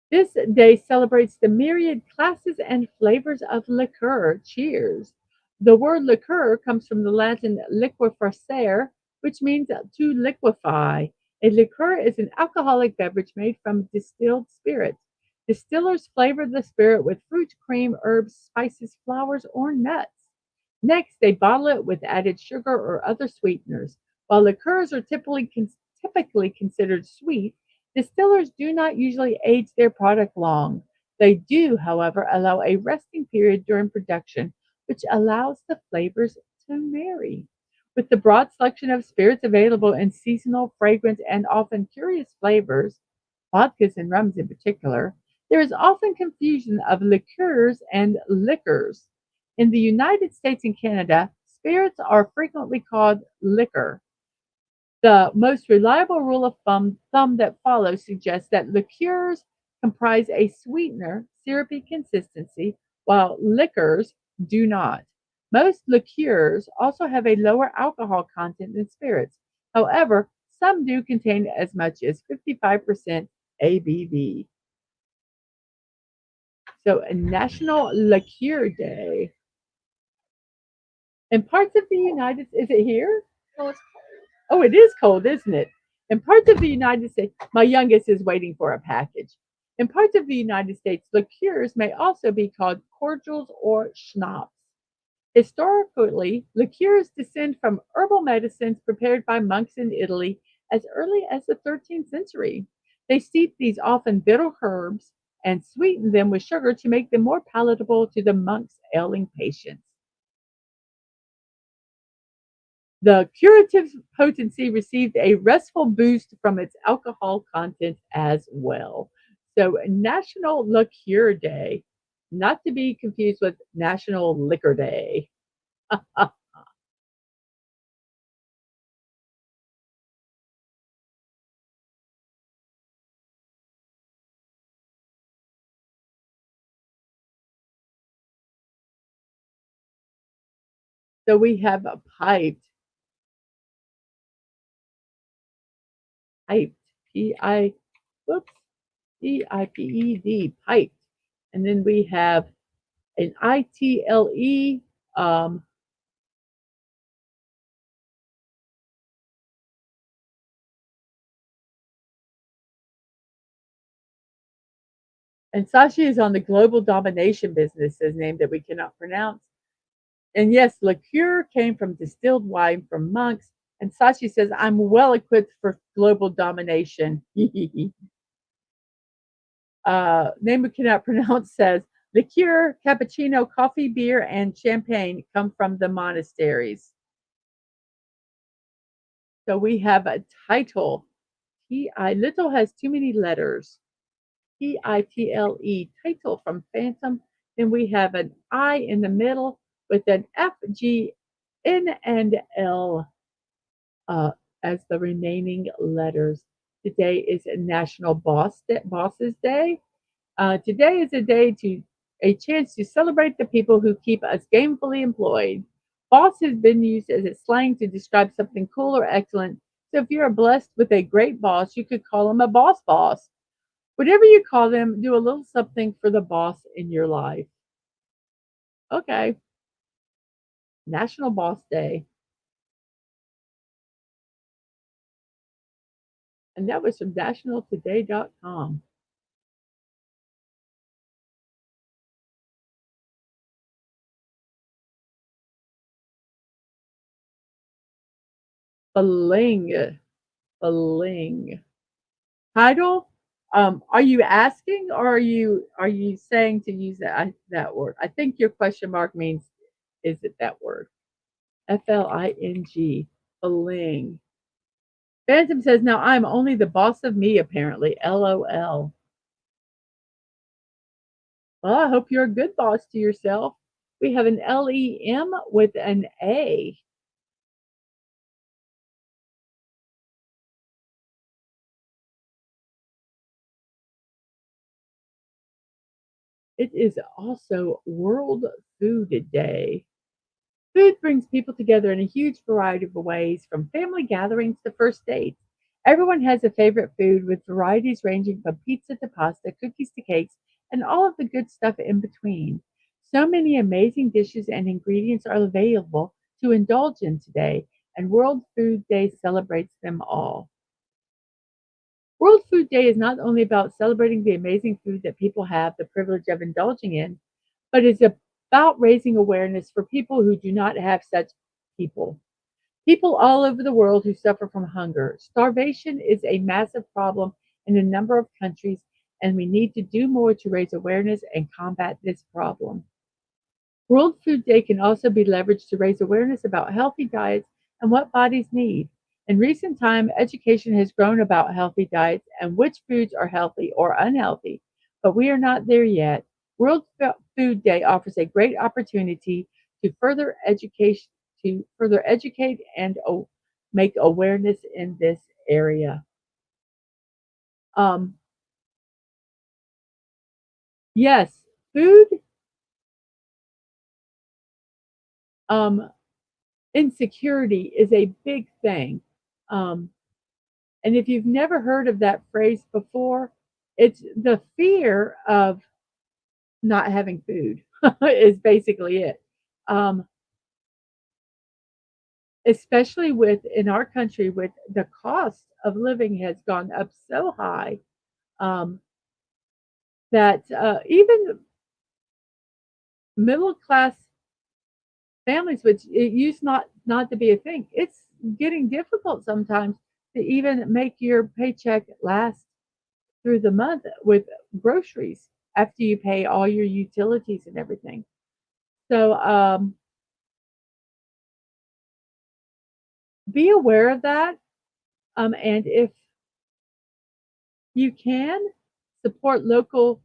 A: this day celebrates the myriad classes and flavors of liqueur. Cheers. The word liqueur comes from the Latin liquefacere, which means to liquefy. A liqueur is an alcoholic beverage made from distilled spirits. Distillers flavor the spirit with fruit, cream, herbs, spices, flowers, or nuts. Next, they bottle it with added sugar or other sweeteners. While liqueurs are typically considered sweet, distillers do not usually age their product long. They do, however, allow a resting period during production, which allows the flavors to marry. With the broad selection of spirits available in seasonal, fragrant, and often curious flavors, vodkas and rums in particular, there is often confusion of liqueurs and liquors. In the United States and Canada, spirits are frequently called liquor. The most reliable rule of thumb that follows suggests that liqueurs comprise a sweetener, syrupy consistency, while liquors do not. Most liqueurs also have a lower alcohol content than spirits. However, some do contain as much as 55% ABV. So, a National Liqueur Day. In parts of the United States, is it here? Oh, it is cold, isn't it? In parts of the United States, my youngest is waiting for a package. In parts of the United States, liqueurs may also be called cordials or schnapps. Historically, liqueurs descend from herbal medicines prepared by monks in Italy as early as the 13th century. They steep these often bitter herbs and sweeten them with sugar to make them more palatable to the monks' ailing patients. The curative potency received a restful boost from its alcohol content as well. So, National Liqueur Day, not to be confused with National Liquor Day. So, we have a piped, P-I, whoops, D-I-P-E-D, piped. And then we have an I-T-L-E, um, and Sashi is on the global domination business, his name that we cannot pronounce. And yes, liqueur came from distilled wine from monks. And Sashi says, I'm well equipped for global domination. Name we cannot pronounce says, liqueur, cappuccino, coffee, beer, and champagne come from the monasteries. So we have a title. T-I, little has too many letters. Title, title from Phantom. Then we have an I in the middle with an F, G, N, and L uh, as the remaining letters. Today is National Bosses Day. Today is a chance to celebrate the people who keep us gainfully employed. Boss has been used as a slang to describe something cool or excellent. So if you're blessed with a great boss, you could call him a boss. Whatever you call them, do a little something for the boss in your life. Okay, National Boss Day. And that was from nationaltoday.com. Bling. Bling. Title? Are you asking or are you saying to use that word? I think your question mark means is it that word? Fling. Bling. Phantom says now I'm only the boss of me apparently. LOL. Well, I hope you're a good boss to yourself. We have an LEM with an A. It is also World Food Day. Food brings people together in a huge variety of ways, from family gatherings to first dates. Everyone has a favorite food with varieties ranging from pizza to pasta, cookies to cakes, and all of the good stuff in between. So many amazing dishes and ingredients are available to indulge in today, and World Food Day celebrates them all. World Food Day is not only about celebrating the amazing food that people have the privilege of indulging in, but is about raising awareness for people who do not have such people. People all over the world who suffer from hunger. Starvation is a massive problem in a number of countries, and we need to do more to raise awareness and combat this problem. World Food Day can also be leveraged to raise awareness about healthy diets and what bodies need. In recent time, education has grown about healthy diets and which foods are healthy or unhealthy, but we are not there yet. Food Day offers a great opportunity to further educate and make awareness in this area. Um, yes, food um, insecurity is a big thing. Um, And if you've never heard of that phrase before, it's the fear of not having food is basically it. Um, Especially with in our country, with the cost of living has gone up so high um, that even middle class families, which it used not to be a thing, it's getting difficult sometimes to even make your paycheck last through the month with groceries after you pay all your utilities and everything. So be aware of that. And if you can, support local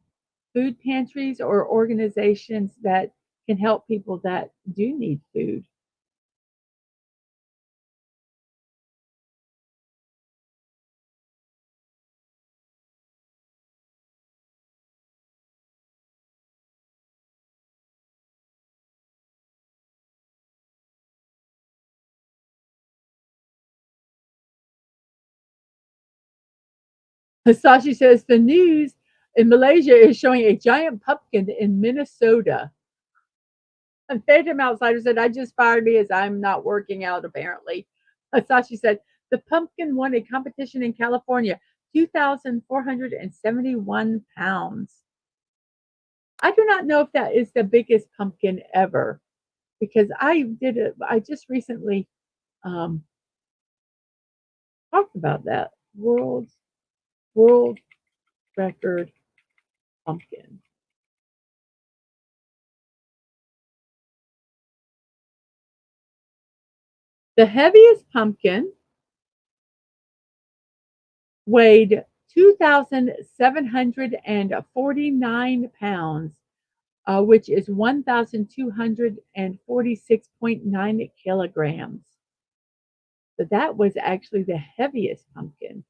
A: food pantries or organizations that can help people that do need food. Hasashi says the news in Malaysia is showing a giant pumpkin in Minnesota. A Phantom Outsider said, I just fired me as I'm not working out, apparently. Sashi said, the pumpkin won a competition in California, 2,471 pounds. I do not know if that is the biggest pumpkin ever because I just recently um, talked about that. World record pumpkin. The heaviest pumpkin weighed 2,749 pounds, which is 1,246.9 kilograms. So that was actually the heaviest pumpkin.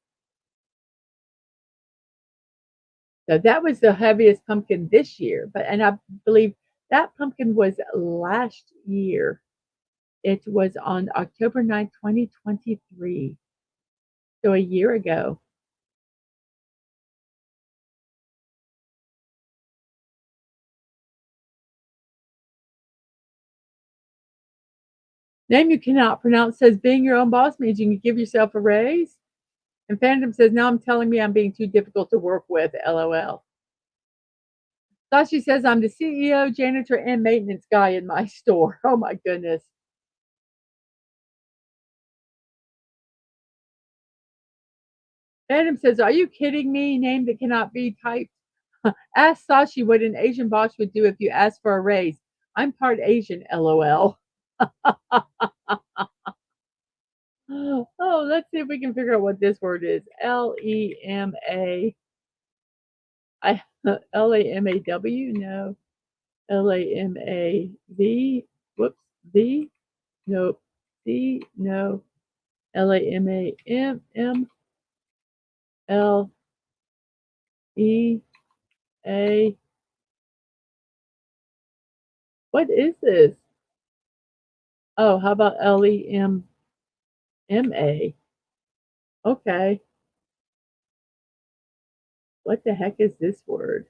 A: So that was the heaviest pumpkin this year. And I believe that pumpkin was last year. It was on October 9th, 2023. So a year ago. Name you cannot pronounce says being your own boss means you can give yourself a raise. And Phantom says, now I'm telling me I'm being too difficult to work with. LOL. Sashi says, I'm the CEO, janitor, and maintenance guy in my store. Oh my goodness. Phantom says, are you kidding me? Name that cannot be typed. Ask Sashi what an Asian boss would do if you asked for a raise. I'm part Asian, LOL. Oh, let's see if we can figure out what this word is. Lema. Lamaw? No. Lamav? Whoops. V? Nope. C? No. Lammmle. What is this? Oh, how about Lema? Okay. What the heck is this word?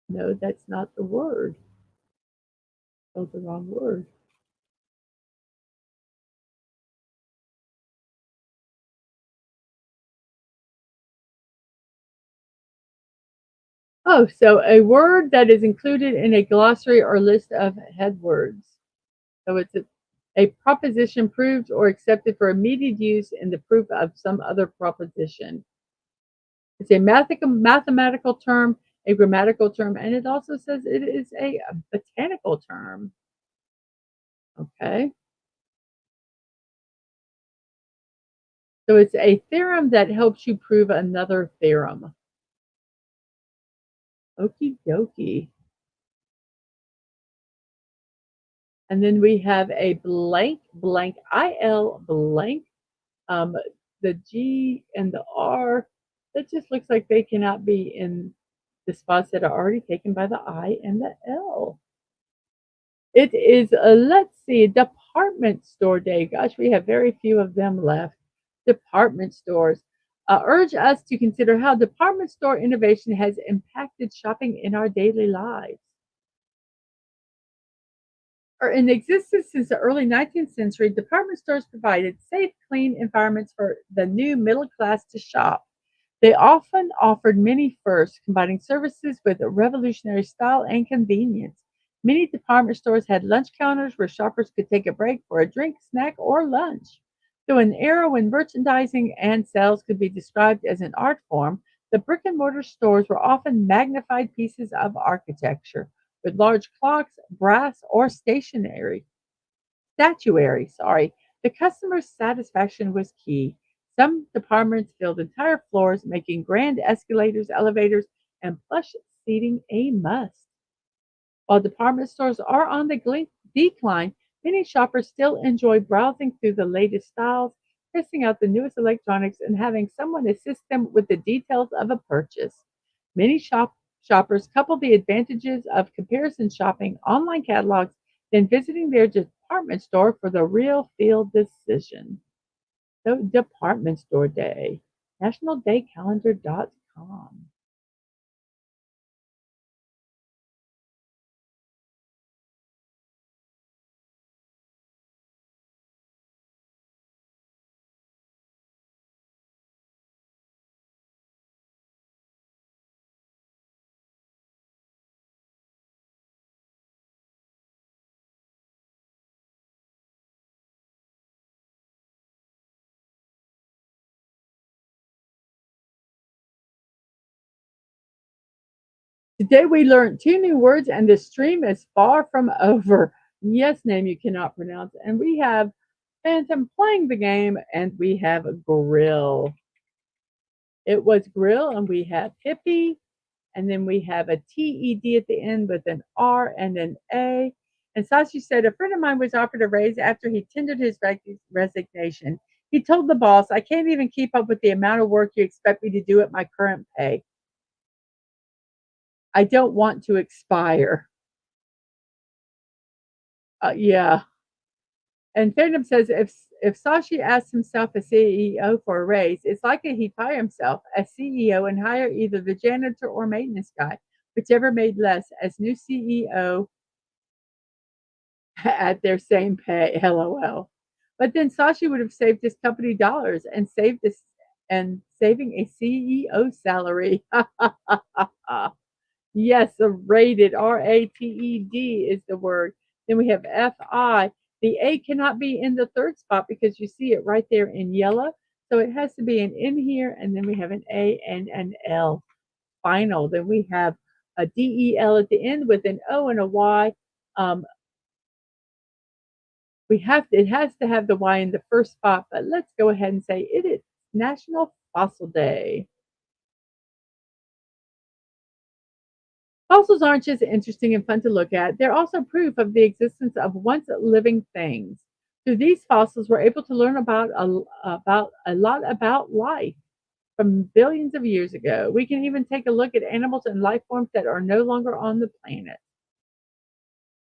A: No, that's not the word. Oh, the wrong word. Oh, so a word that is included in a glossary or list of head words. So it's a proposition proved or accepted for immediate use in the proof of some other proposition. It's a mathematical term, a grammatical term, and it also says it is a botanical term. Okay. So it's a theorem that helps you prove another theorem. Okie dokie. And then we have a blank, blank, IL blank. Um, the G and the R, that just looks like they cannot be in the spots that are already taken by the I and the L. It is, let's see, department store day. Gosh, we have very few of them left. Department stores. Urge us to consider how department store innovation has impacted shopping in our daily lives. Are in existence since the early 19th century, department stores provided safe, clean environments for the new middle class to shop. They often offered many firsts, combining services with revolutionary style and convenience. Many department stores had lunch counters where shoppers could take a break for a drink, snack, or lunch. Though an era when merchandising and sales could be described as an art form, the brick and mortar stores were often magnified pieces of architecture with large clocks, brass, or statuary. The customer's satisfaction was key. Some departments filled entire floors, making grand escalators, elevators, and plush seating a must. While department stores are on the decline, many shoppers still enjoy browsing through the latest styles, testing out the newest electronics, and having someone assist them with the details of a purchase. Many shoppers couple the advantages of comparison shopping, online catalogs, then visiting their department store for the real feel decision. So, Department Store Day, nationaldaycalendar.com. Today we learned two new words, and the stream is far from over. Yes, name you cannot pronounce. And we have Phantom playing the game, and we have a grill. It was grill, and we have hippie, and then we have a TED at the end with an R and an A. And Sashi said, a friend of mine was offered a raise after he tendered his resignation. He told the boss, I can't even keep up with the amount of work you expect me to do at my current pay. I don't want to expire. Yeah. And Phantom says if Sashi asks himself as CEO for a raise, it's likely he'd fire himself as CEO and hire either the janitor or maintenance guy, whichever made less, as new CEO at their same pay. LOL. But then Sashi would have saved his company dollars and saving a CEO salary. Yes, rated, rated is the word. Then we have FI. The A cannot be in the third spot because you see it right there in yellow. So it has to be an N here, and then we have an A and an L. Final. Then we have a DEL at the end with an O and a Y. Um, it has to have the Y in the first spot, but let's go ahead and say it is National Fossil Day. Fossils aren't just interesting and fun to look at, they're also proof of the existence of once living things. Through these fossils, we're able to learn about a lot about life from billions of years ago. We can even take a look at animals and life forms that are no longer on the planet.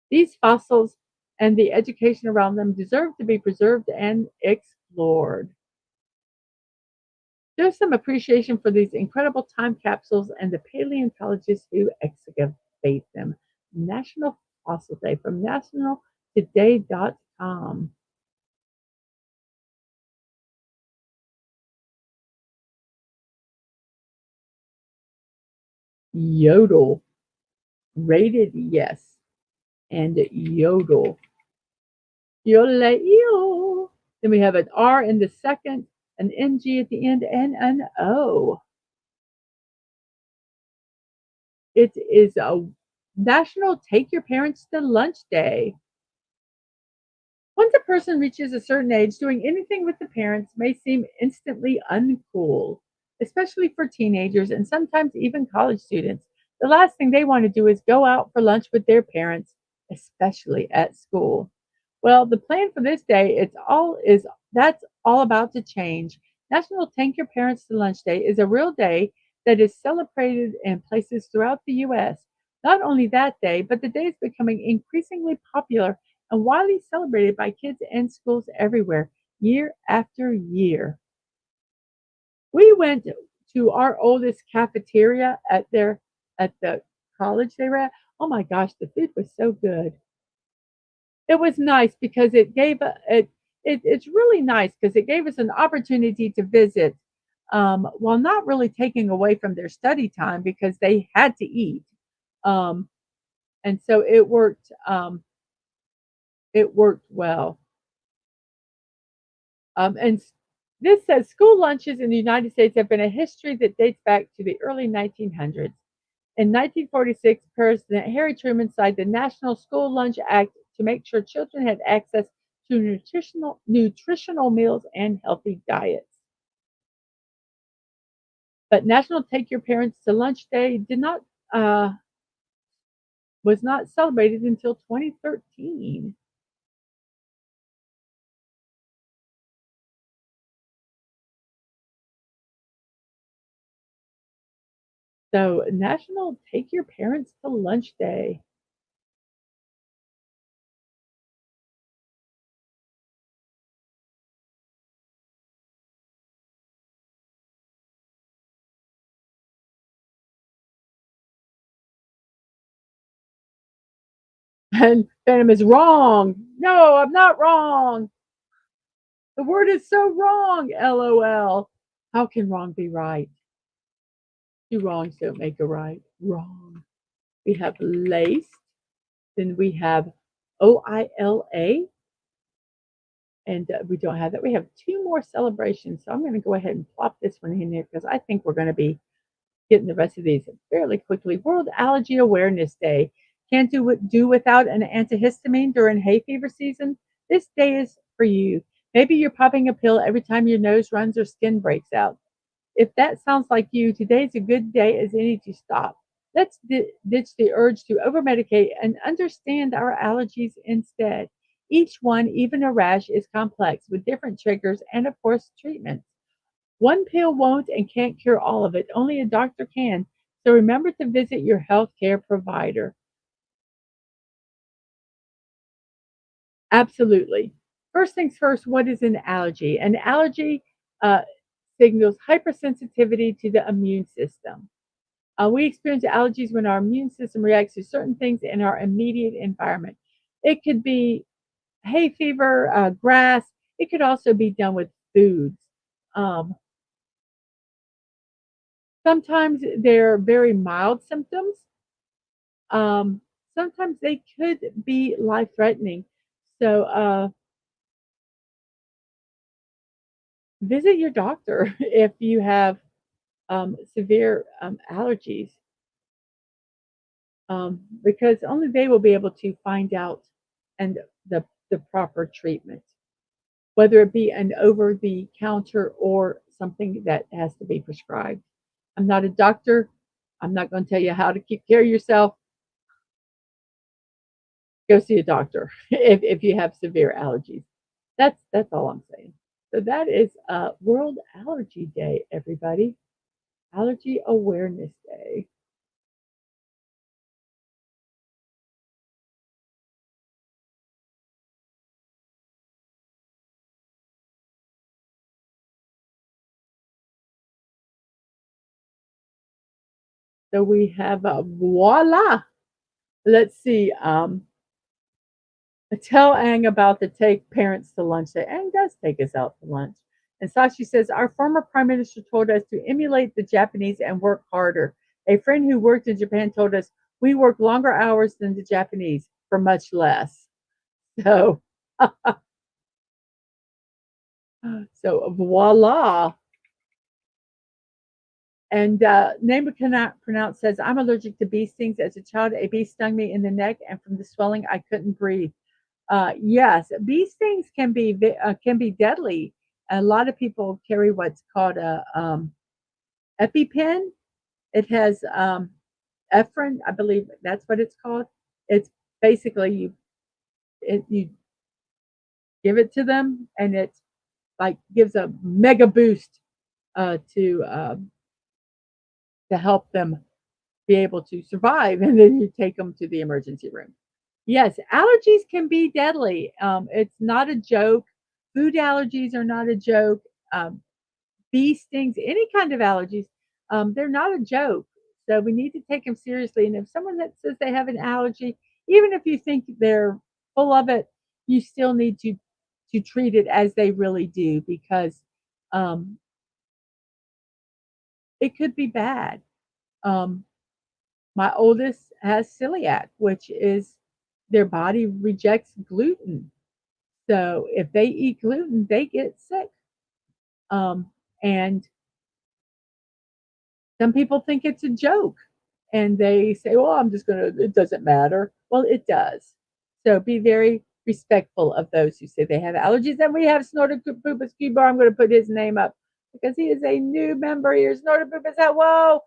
A: These fossils and the education around them deserve to be preserved and explored. There's some appreciation for these incredible time capsules and the paleontologists who excavate them. National Fossil Day from nationaltoday.com. Yodel, rated yes, and yodel. Yodel. Then we have an R in the second, an NG at the end, and an O. It is a National Take Your Parents to Lunch Day. Once a person reaches a certain age, doing anything with the parents may seem instantly uncool, especially for teenagers and sometimes even college students. The last thing they want to do is go out for lunch with their parents, especially at school. Well, the plan for this day, that's all about to change. National Take Your Parents to Lunch Day is a real day that is celebrated in places throughout the US. Not only that day, but the day is becoming increasingly popular and widely celebrated by kids and schools everywhere year after year. We went to our oldest cafeteria at the college they were at. Oh my gosh, the food was so good. It was nice because it gave a it's really nice because it gave us an opportunity to visit while not really taking away from their study time because they had to eat. Um, and so it worked well. And this says school lunches in the United States have been a history that dates back to the early 1900s. In 1946, President Harry Truman signed the National School Lunch Act to make sure children had access to nutritional meals and healthy diets. But National Take Your Parents to Lunch Day did not was not celebrated until 2013. So National Take Your Parents to Lunch Day. And Phantom is wrong. No, I'm not wrong. The word is so wrong. LOL. How can wrong be right? Two wrongs don't make a right. Wrong. We have laced. Then we have OILA. And we don't have that. We have two more celebrations. So I'm going to go ahead and plop this one in here because I think we're going to be getting the rest of these fairly quickly. World Allergy Awareness Day. Can't do without an antihistamine during hay fever season? This day is for you. Maybe you're popping a pill every time your nose runs or skin breaks out. If that sounds like you, today's a good day as any to stop. Let's ditch the urge to overmedicate and understand our allergies instead. Each one, even a rash, is complex with different triggers and, of course, treatments. One pill won't and can't cure all of it. Only a doctor can. So remember to visit your healthcare provider. Absolutely. First things first, what is an allergy? An allergy uh, signals hypersensitivity to the immune system. We experience allergies when our immune system reacts to certain things in our immediate environment. It could be hay fever, grass. It could also be done with foods. Um, Sometimes they're very mild symptoms. Um, Sometimes they could be life threatening. So visit your doctor if you have severe allergies, because only they will be able to find out and the proper treatment, whether it be an over the counter or something that has to be prescribed. I'm not a doctor. I'm not going to tell you how to keep care of yourself. Go see a doctor if you have severe allergies. That's all I'm saying. So that is World Allergy Day, everybody. Allergy Awareness Day. So we have voila. Let's see. Tell Ang about the take parents to lunch day. Ang does take us out to lunch. And Sashi says, our former prime minister told us to emulate the Japanese and work harder. A friend who worked in Japan told us we work longer hours than the Japanese for much less. So, so voila. And name I cannot pronounce says, I'm allergic to bee stings. As a child, a bee stung me in the neck, and from the swelling, I couldn't breathe. Yes, bee stings can be deadly. A lot of people carry what's called a EpiPen. It has Ephrin, I believe that's what it's called. It's basically you give it to them, and it like gives a mega boost to help them be able to survive, and then you take them to the emergency room. Yes, allergies can be deadly. It's not a joke. Food allergies are not a joke. Um, Bee stings, any kind of allergies, they're not a joke. So we need to take them seriously. And if someone that says they have an allergy, even if you think they're full of it, you still need to treat it as they really do because um, it could be bad. Um, my oldest has celiac, which is their body rejects gluten. So if they eat gluten, they get sick. And some people think it's a joke and they say, well, I'm just going to, it doesn't matter. Well, it does. So be very respectful of those who say they have allergies. And we have Snorted Poopa Bar. I'm going to put his name up because he is a new member here. Snorted Poopa, whoa,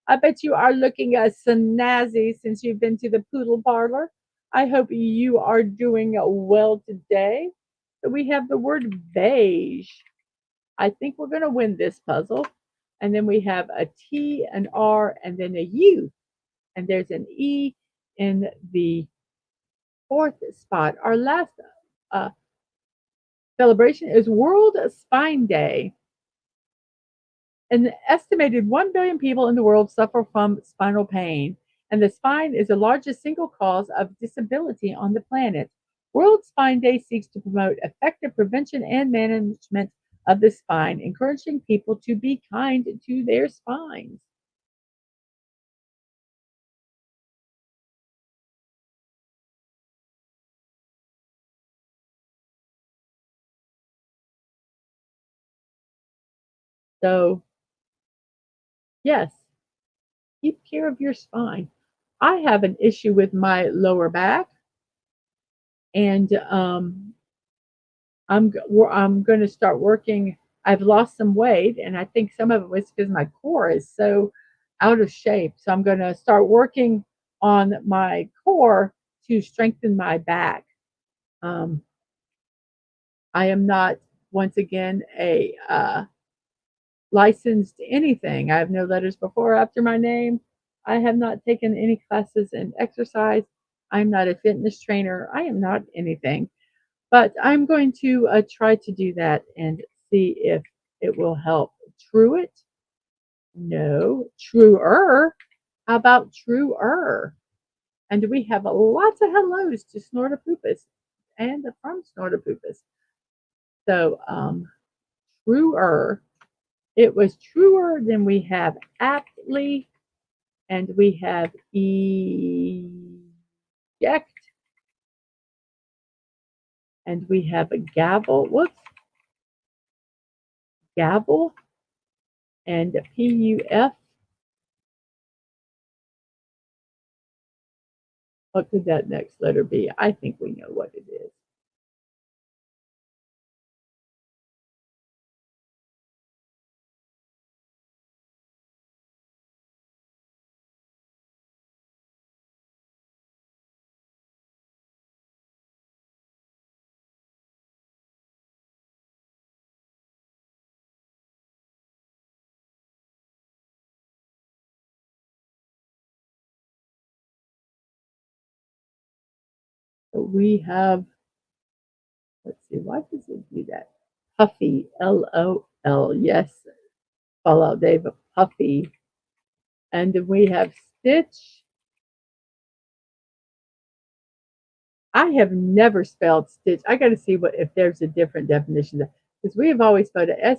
A: I bet you are looking snazzy since you've been to the poodle parlor. I hope you are doing well today. So we have the word beige. I think we're going to win this puzzle. And then we have a T, an R, and then a U. And there's an E in the fourth spot. Our last uh, celebration is World Spine Day. An estimated 1 billion people in the world suffer from spinal pain, and the spine is the largest single cause of disability on the planet. World Spine Day seeks to promote effective prevention and management of the spine, encouraging people to be kind to their spines. So, yes, keep care of your spine. I have an issue with my lower back, and I'm going to start working. I've lost some weight, and I think some of it was because my core is so out of shape. So I'm going to start working on my core to strengthen my back. Um, I am not once again a licensed anything. I have no letters before or after my name. I have not taken any classes in exercise. I'm not a fitness trainer. I am not anything. But I'm going to try to do that and see if it will help. True it? No. Truer? How about truer? And we have lots of hellos to Snortapoopas and from Snortapoopas. So, truer. It was truer than we have aptly, and we have eject, and we have a gavel. Whoops, gavel, and a puf. What could that next letter be? I think we know what it is. So we have, let's see, why does it do that? Puffy, LOL, yes, Fallout Dave, puffy. And then we have stitch. I have never spelled stitch. I got to see what if there's a different definition because we have always spelled it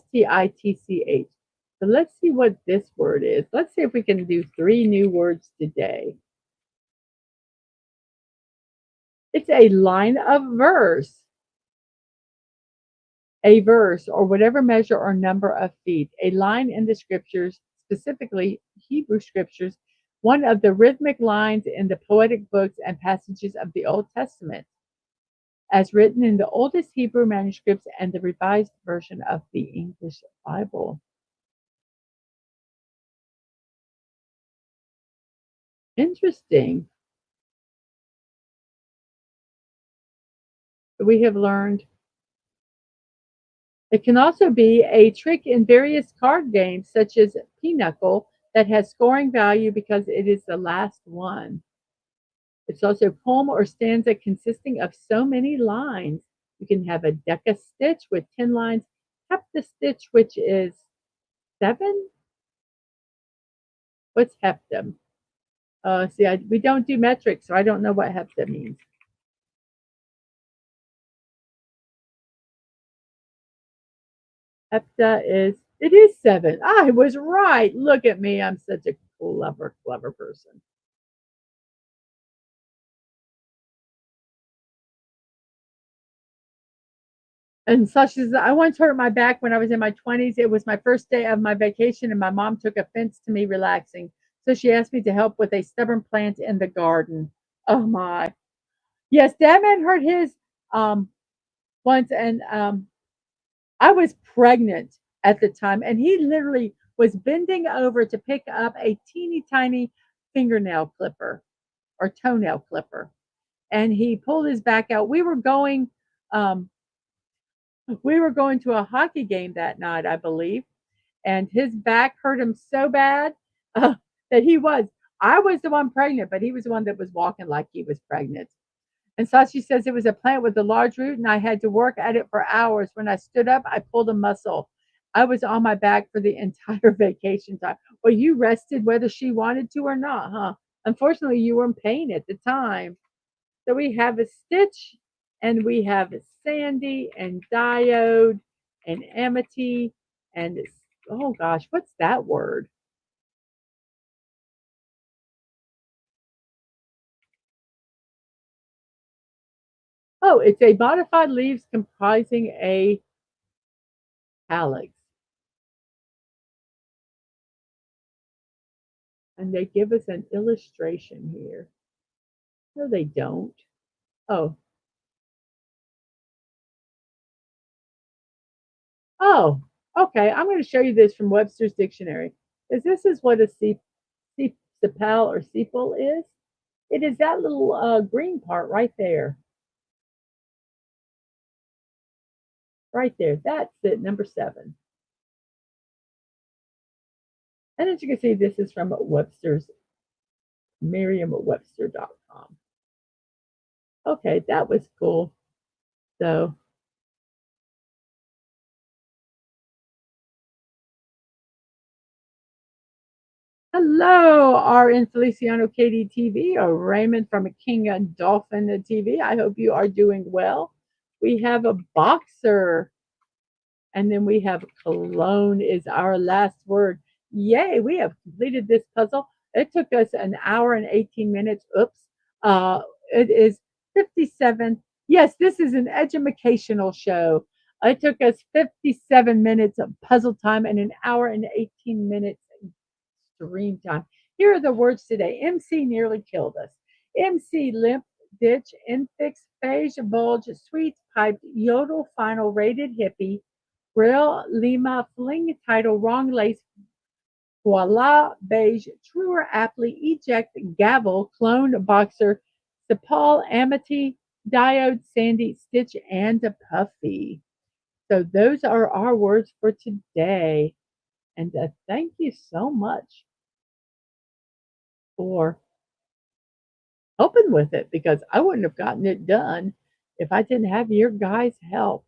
A: Stitch. So let's see what this word is. Let's see if we can do 3 new words today. It's a line of verse. A verse, or whatever measure or number of feet. A line in the scriptures, specifically Hebrew scriptures, one of the rhythmic lines in the poetic books and passages of the Old Testament, as written in the oldest Hebrew manuscripts and the revised version of the English Bible. Interesting. We have learned it can also be a trick in various card games, such as Pinochle, that has scoring value because it is the last one. It's also a poem or stanza consisting of so many lines. You can have a deca stitch with 10 lines, hepta stitch, which is 7. What's hepta? We don't do metric, so I don't know what hepta means. It is 7. I was right. Look at me. I'm such a clever person. And so she says, I once hurt my back when I was in my 20s. It was my first day of my vacation, and my mom took offense to me relaxing. So she asked me to help with a stubborn plant in the garden. Oh my. Yes, that man hurt his um once, and I was pregnant at the time, and he literally was bending over to pick up a teeny tiny fingernail clipper or toenail clipper. And he pulled his back out. Um we were going to a hockey game that night, I believe, and his back hurt him so bad that I was the one pregnant, but he was the one that was walking like he was pregnant. And Sachi says it was a plant with a large root, and I had to work at it for hours. When I stood up, I pulled a muscle. I was on my back for the entire vacation time. Well, you rested whether she wanted to or not, huh? Unfortunately, you were in pain at the time. So we have a Stitch, and we have a Sandy, and Diode, and Amity, and oh gosh, what's that word? Oh, it's a modified leaves comprising a calyx. And they give us an illustration here. No, they don't. Oh, oh, okay. I'm going to show you this from Webster's Dictionary. Because this is what a sepal or sepal is. It is that little green part right there. Right there. That's it, number 7. And as you can see, this is from Webster's, Merriam-Webster.com. Okay, that was cool. So, hello, our Feliciano KD TV, or Raymond from a King and Dolphin TV. I hope you are doing well. We have a boxer, and then we have cologne is our last word. Yay, we have completed this puzzle. It took us an hour and 18 minutes. Oops. It is 57. Yes, this is an educational show. It took us 57 minutes of puzzle time and an hour and 18 minutes stream time. Here are the words today. MC nearly killed us. MC limp, ditch, infix, phage, bulge, sweet, piped, yodel, final, rated, hippie, Brill, Lima, fling, title, wrong lace, voila, beige, truer, aptly, eject, gavel, clone, boxer, sepal, amity, diode, sandy, stitch, and puffy. So those are our words for today. And thank you so much for helping with it, because I wouldn't have gotten it done if I didn't have your guys' help.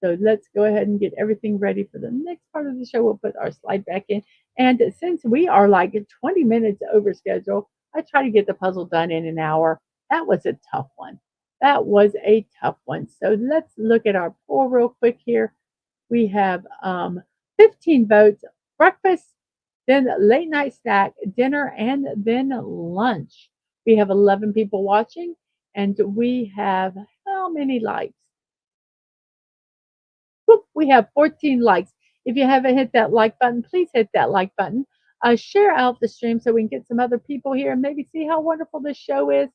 A: So let's go ahead and get everything ready for the next part of the show. We'll put our slide back in. And since we are like 20 minutes over schedule, I try to get the puzzle done in an hour. That was a tough one. That was a tough one. So let's look at our poll real quick here. We have 15 votes breakfast, then late night snack, dinner, and then lunch. We have 11 people watching, and we have how many likes? Whoop, we have 14 likes. If you haven't hit that like button, please hit that like button. Share out the stream so we can get some other people here and maybe see how wonderful this show is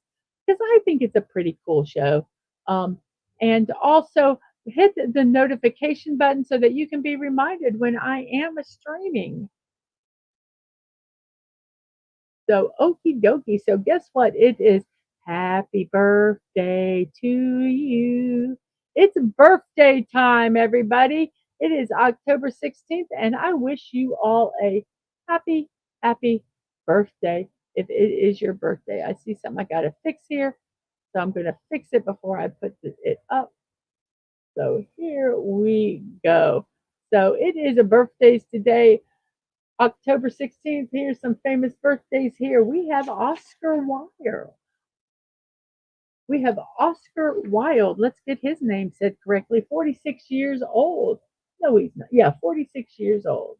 A: because I think it's a pretty cool show. Um, and also hit the notification button so that you can be reminded when I am streaming. So, okie dokie. So, guess what? It is happy birthday to you. It's birthday time, everybody. It is October 16th, and I wish you all a happy, happy birthday if it is your birthday. I see something I got to fix here, so I'm going to fix it before I put it up. So, here we go. So, it is a birthdays today. October 16th, here's some famous birthdays here. We have Oscar Wilde. We have Oscar Wilde. Let's get his name said correctly. 46 years old. No, he's not. Yeah, 46 years old.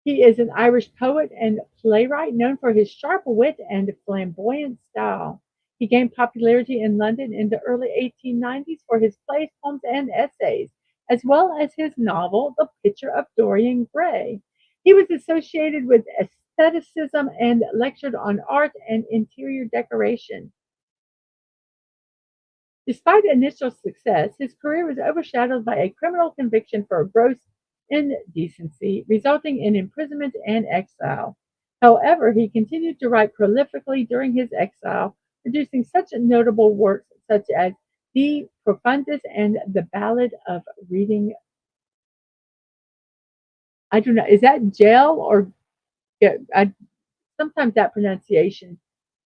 A: He is an Irish poet and playwright known for his sharp wit and flamboyant style. He gained popularity in London in the early 1890s for his plays, poems, and essays, as well as his novel, The Picture of Dorian Gray. He was associated with aestheticism and lectured on art and interior decoration. Despite initial success, his career was overshadowed by a criminal conviction for gross indecency, resulting in imprisonment and exile. However, he continued to write prolifically during his exile, producing such notable works such as De Profundis and The Ballad of Reading. I do not, is that jail or yeah, sometimes that pronunciation,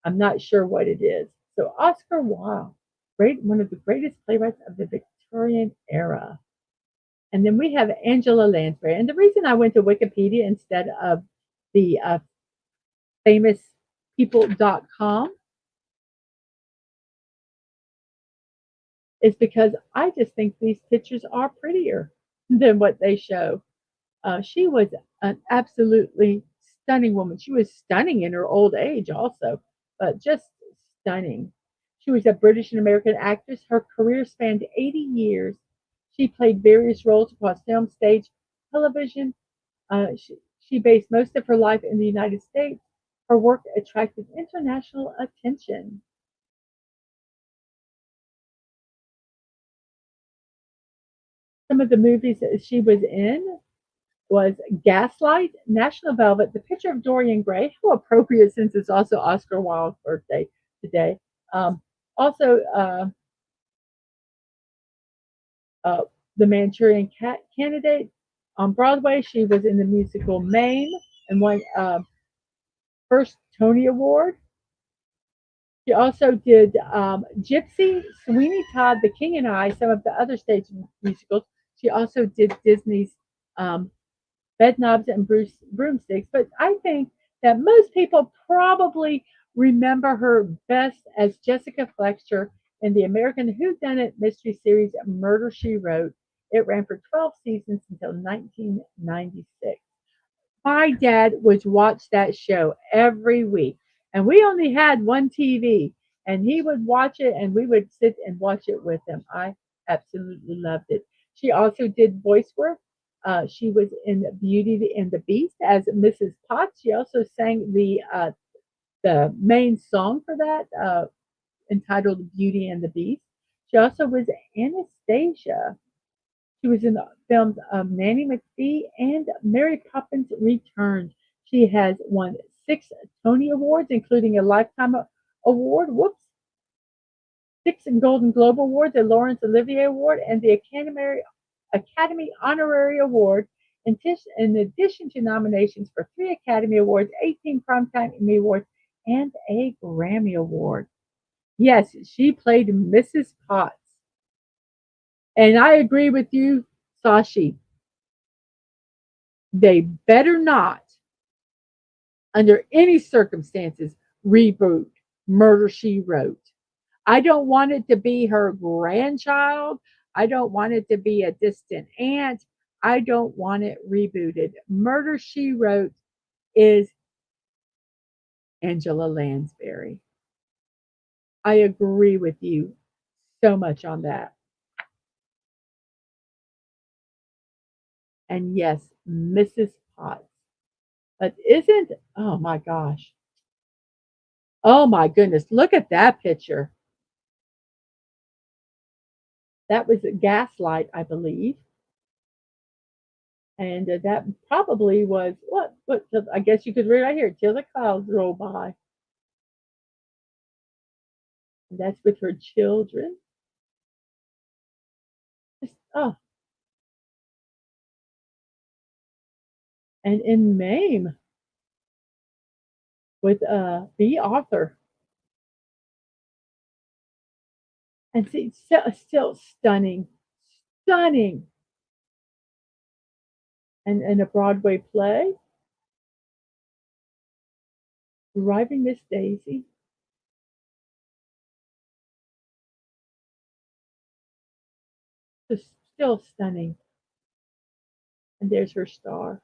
A: I'm not sure what it is. So Oscar Wilde, one of the greatest playwrights of the Victorian era. And then we have Angela Lansbury. And the reason I went to Wikipedia instead of the famouspeople.com is because I just think these pictures are prettier than what they show. She was an absolutely stunning woman. She was stunning in her old age, also, but just stunning. She was a British and American actress. Her career spanned 80 years. She played various roles across film, stage, television. She based most of her life in the United States. Her work attracted international attention. Some of the movies that she was in was Gaslight, National Velvet, The Picture of Dorian Gray. How appropriate since it's also Oscar Wilde's birthday today. Um, also, uh, The Manchurian Candidate. On Broadway, she was in the musical Mame and won first Tony Award. She also did Gypsy, Sweeney Todd, The King and I, some of the other stage musicals. She also did Disney's um, Bedknobs and Broomsticks. But I think that most people probably remember her best as Jessica Fletcher in the American whodunit mystery series Murder, She Wrote. It ran for 12 seasons until 1996. My dad would watch that show every week, and we only had one TV, and he would watch it, and we would sit and watch it with him. I absolutely loved it. She also did voice work. She was in Beauty and the Beast as Mrs. Potts. She also sang the main song for that, entitled Beauty and the Beast. She also was Anastasia. She was in the films of Nanny McPhee and Mary Poppins Returns. She has won 6 Tony Awards, including a Lifetime Award, whoops, 6 Golden Globe Awards, a Laurence Olivier Award, and the Academy Honorary Award, in addition to nominations for 3 Academy Awards, 18 Primetime Emmy Awards, and a Grammy Award. Yes, she played Mrs. Potts. And I agree with you, Sashi. They better not, under any circumstances, reboot Murder, She Wrote. I don't want it to be her grandchild. I don't want it to be a distant aunt. I don't want it rebooted. Murder, She Wrote is Angela Lansbury. I agree with you so much on that. And yes, Mrs. Potts. But isn't, oh my gosh. Oh my goodness. Look at that picture. That was a Gaslight, I believe. And that probably was what, I guess you could read right here, till the clouds roll by. And that's with her children. Just, oh, and in Mame with B. Arthur. And see, still stunning, stunning. And a Broadway play, Arriving Miss Daisy. Just still stunning. And there's her star.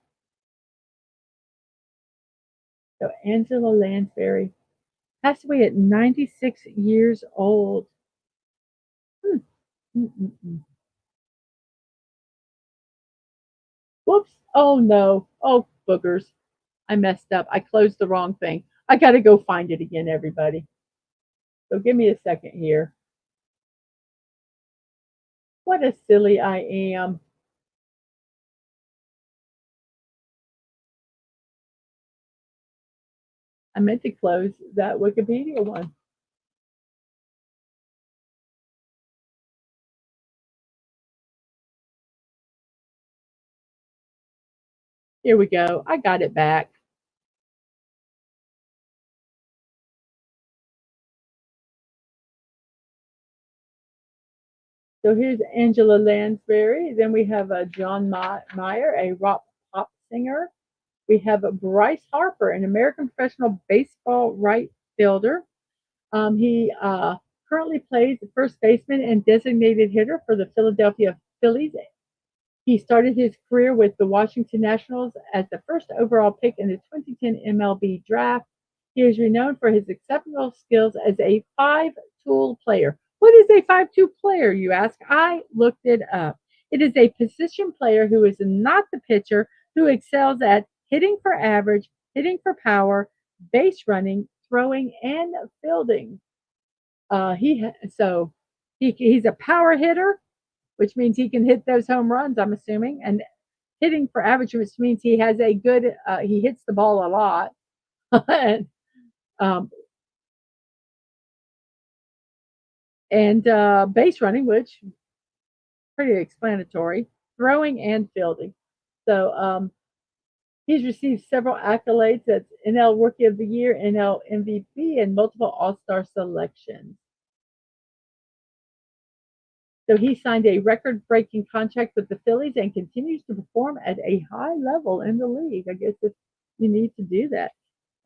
A: So Angela Lansbury passed away at 96 years old. Hmm. Mm-mm-mm. Whoops. Oh no. Oh, boogers. I messed up. I closed the wrong thing. I got to go find it again, everybody. So give me a second here. What a silly I am. I meant to close that Wikipedia one. Here we go. I got it back. So here's Angela Lansbury. Then we have John Mayer, a rock pop singer. We have Bryce Harper, an American professional baseball right fielder. He currently plays the first baseman and designated hitter for the Philadelphia Phillies. He started his career with the Washington Nationals as the first overall pick in the 2010 MLB draft. He is renowned for his exceptional skills as a five-tool player. What is a five-tool player, you ask? I looked it up. It is a position player who is not the pitcher, who excels at hitting for average, hitting for power, base running, throwing, and fielding. He's a power hitter, which means he can hit those home runs, I'm assuming, and hitting for average, which means he has a good, he hits the ball a lot. and um, and base running, which pretty explanatory, throwing and fielding. So he's received several accolades. That's NL Rookie of the Year, NL MVP, and multiple All Star selections. So he signed a record-breaking contract with the Phillies and continues to perform at a high level in the league. I guess if you need to do that.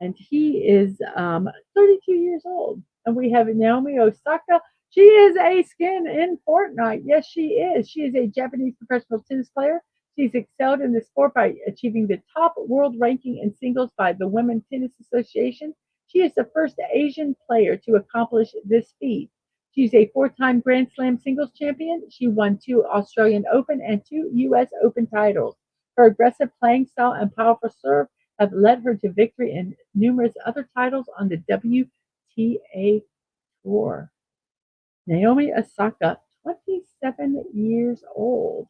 A: And he is 32 years old. And we have Naomi Osaka. She is a skin in Fortnite. Yes, she is. She is a Japanese professional tennis player. She's excelled in the sport by achieving the top world ranking in singles by the Women's Tennis Association. She is the first Asian player to accomplish this feat. She's a four-time Grand Slam singles champion. She won two Australian Open and two U.S. Open titles. Her aggressive playing style and powerful serve have led her to victory in numerous other titles on the WTA Tour. Naomi Osaka, 27 years old.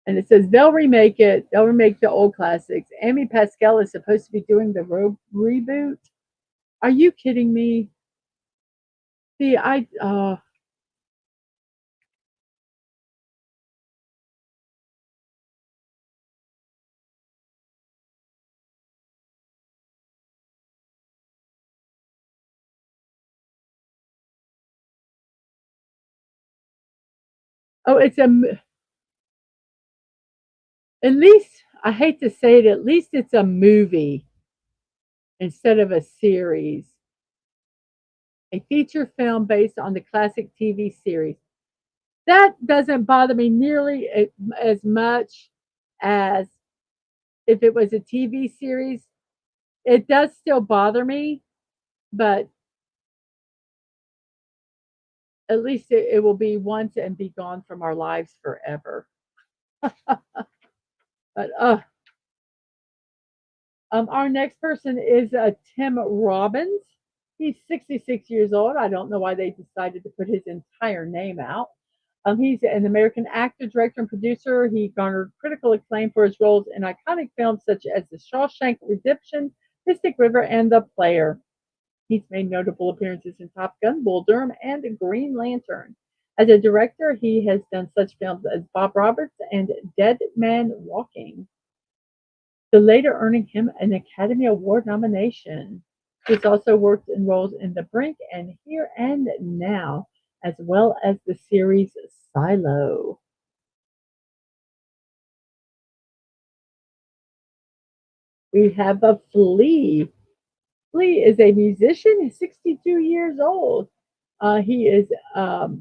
A: And it says they'll remake it. They'll remake the old classics. Amy Pascal is supposed to be doing the reboot. Are you kidding me? See, oh, it's a at least I hate to say it, at least it's a movie instead of a series. A feature film based on the classic TV series. That doesn't bother me nearly as much as if it was a TV series. It does still bother me, but at least it will be once and be gone from our lives forever. But our next person is Tim Robbins. He's 66 years old. I don't know why they decided to put his entire name out. He's an American actor, director, and producer. He garnered critical acclaim for his roles in iconic films such as The Shawshank Redemption, Mystic River, and The Player. He's made notable appearances in Top Gun, Bull Durham, and Green Lantern. As a director, he has done such films as Bob Roberts and Dead Man Walking, so later earning him an Academy Award nomination. He's also worked in roles in The Brink and Here and Now, as well as the series Silo. We have a Flea. Flea is a musician, he's 62 years old. He is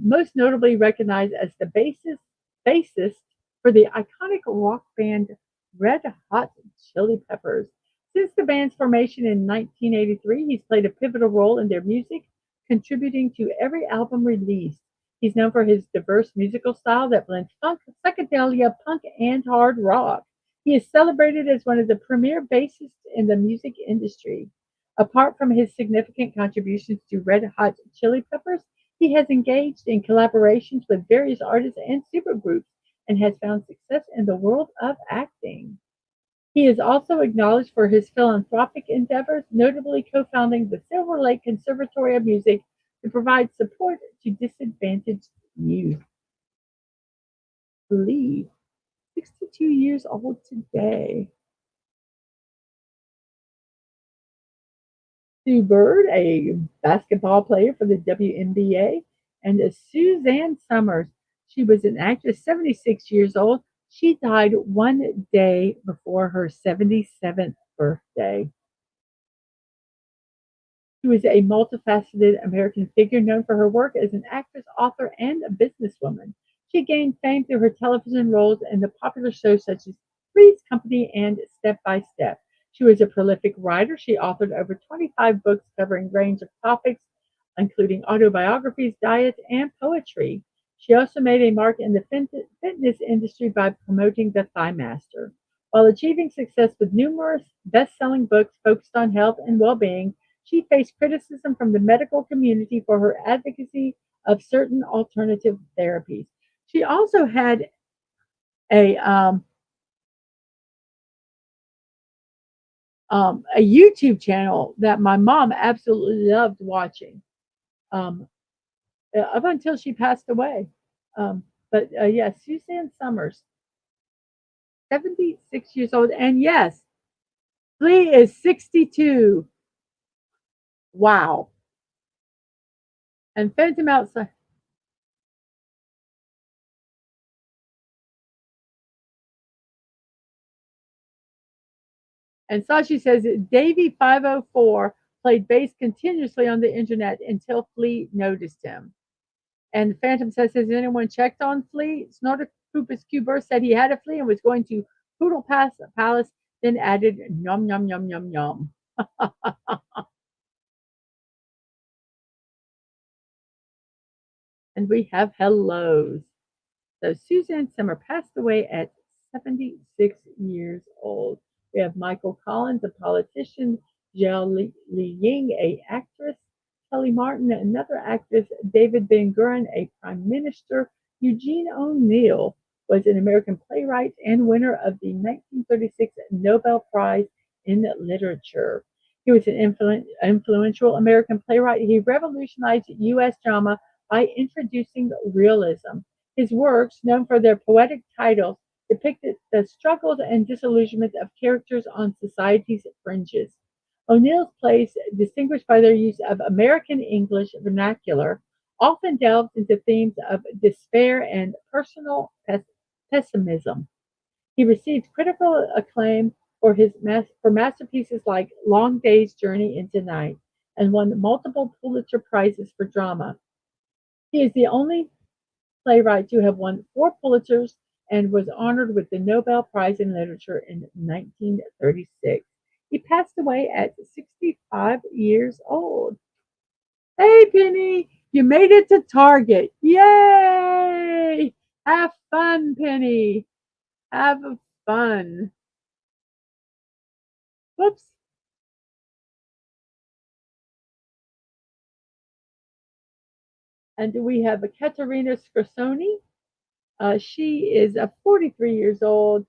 A: most notably recognized as the bassist for the iconic rock band Red Hot Chili Peppers. Since the band's formation in 1983, he's played a pivotal role in their music, contributing to every album released. He's known for his diverse musical style that blends funk, psychedelia, punk, and hard rock. He is celebrated as one of the premier bassists in the music industry. Apart from his significant contributions to Red Hot Chili Peppers, he has engaged in collaborations with various artists and supergroups and has found success in the world of acting. He is also acknowledged for his philanthropic endeavors, notably co-founding the Silver Lake Conservatory of Music to provide support to disadvantaged youth. Lee, 62 years old today. Sue Bird, a basketball player for the WNBA, and Suzanne Summers. She was an actress, 76 years old. She died one day before her 77th birthday. She was a multifaceted American figure known for her work as an actress, author, and a businesswoman. She gained fame through her television roles in the popular shows such as Three's Company and Step by Step. She was a prolific writer. She authored over 25 books covering a range of topics, including autobiographies, diet, and poetry. She also made a mark in the fitness industry by promoting the Thigh Master. While achieving success with numerous best selling books focused on health and well being, she faced criticism from the medical community for her advocacy of certain alternative therapies. She also had a a YouTube channel that my mom absolutely loved watching um, up until she passed away. But yes, Suzanne Summers, 76 years old. And yes, Lee is 62. Wow. And Phantom Outside. And Sashi says Davy 504 played bass continuously on the internet until Flea noticed him. And Phantom says, has anyone checked on Flea? Snortopus Cuber said he had a flea and was going to Poodle Pass Palace, then added yum yum yum yum yum. And we have hellos. So Suzanne Simmer passed away at 76 years old. We have Michael Collins, a politician, Jiao Li Ying, a actress, Kelly Martin, another actress, David Ben Gurion, a prime minister, Eugene O'Neill was an American playwright and winner of the 1936 Nobel Prize in Literature. He was an influential American playwright. He revolutionized U.S. drama by introducing realism. His works, known for their poetic titles, depicted the struggles and disillusionment of characters on society's fringes. O'Neill's plays, distinguished by their use of American English vernacular, often delved into themes of despair and personal pessimism. He received critical acclaim for for masterpieces like Long Day's Journey into Night and won multiple Pulitzer Prizes for drama. He is the only playwright to have won four Pulitzers and was honored with the Nobel Prize in Literature in 1936. He passed away at 65 years old. Hey, Penny, you made it to Target. Yay! Have fun, Penny. Have fun. Whoops. And we have a Katerina Scorsoni. She is 43 years old.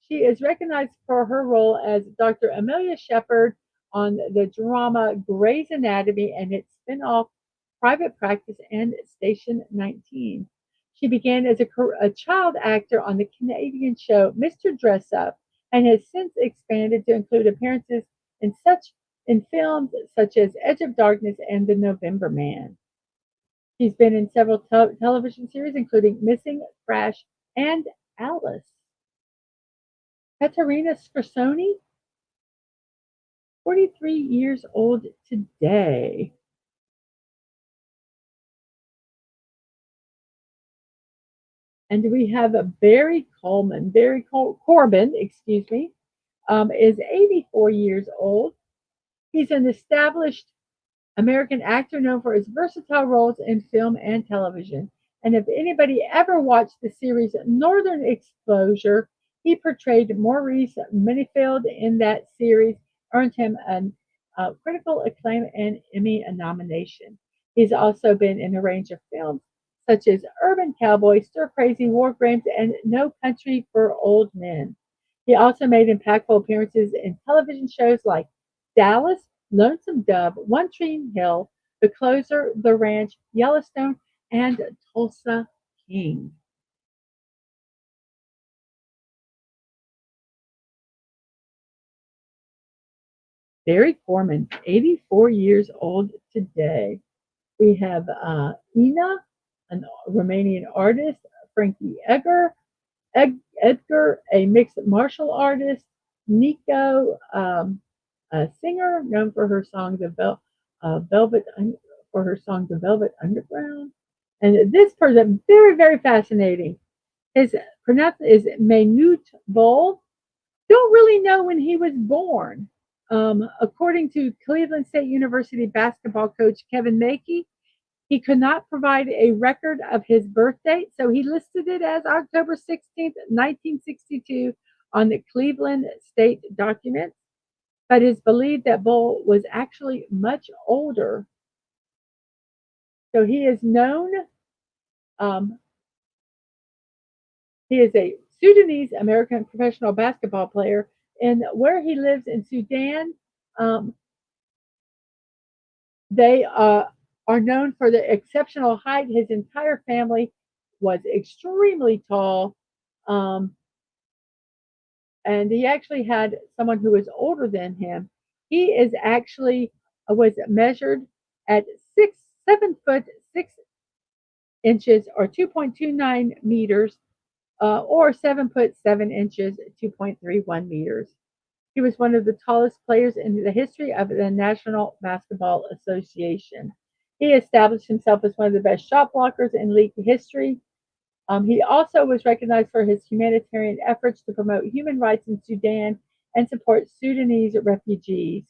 A: She is recognized for her role as Dr. Amelia Shepard on the drama Grey's Anatomy and its spin-off Private Practice and Station 19. She began as a child actor on the Canadian show Mr. Dress Up and has since expanded to include appearances in films such as Edge of Darkness and The November Man. She's been in several television series, including Missing, Crash, and Alice. Katerina Scorsoni, 43 years old today. And we have Barry Corbin, excuse me, is 84 years old. He's an established American actor known for his versatile roles in film and television. And if anybody ever watched the series Northern Exposure, he portrayed Maurice Minifield in that series, earned him a critical acclaim and Emmy nomination. He's also been in a range of films such as Urban Cowboy, Stir Crazy, War Games, and No Country for Old Men. He also made impactful appearances in television shows like Dallas, Lonesome Dove, One Tree Hill, The Closer, The Ranch, Yellowstone, and Tulsa King. Barry Corman, 84 years old today. We have Ina, a Romanian artist, Frankie Edgar, a mixed martial artist, Nico, a singer known for her song Velvet for her song The Velvet Underground. And this person, very, very fascinating. His pronunciation is Manute Bol. Don't really know when he was born. According to Cleveland State University basketball coach Kevin Mackey, he could not provide a record of his birth date, so he listed it as October 16th, 1962 on the Cleveland State documents, but it's believed that Bull was actually much older. So um, he is a Sudanese American professional basketball player, and where he lives in Sudan, um, they are known for the exceptional height. His entire family was extremely tall, um, and he actually had someone who was older than him. He is actually was measured at 7 foot 6 inches, or 2.29 meters, or 7 foot 7 inches, 2.31 meters. He was one of the tallest players in the history of the National Basketball Association. He established himself as one of the best shot blockers in league history. He also was recognized for his humanitarian efforts to promote human rights in Sudan and support Sudanese refugees.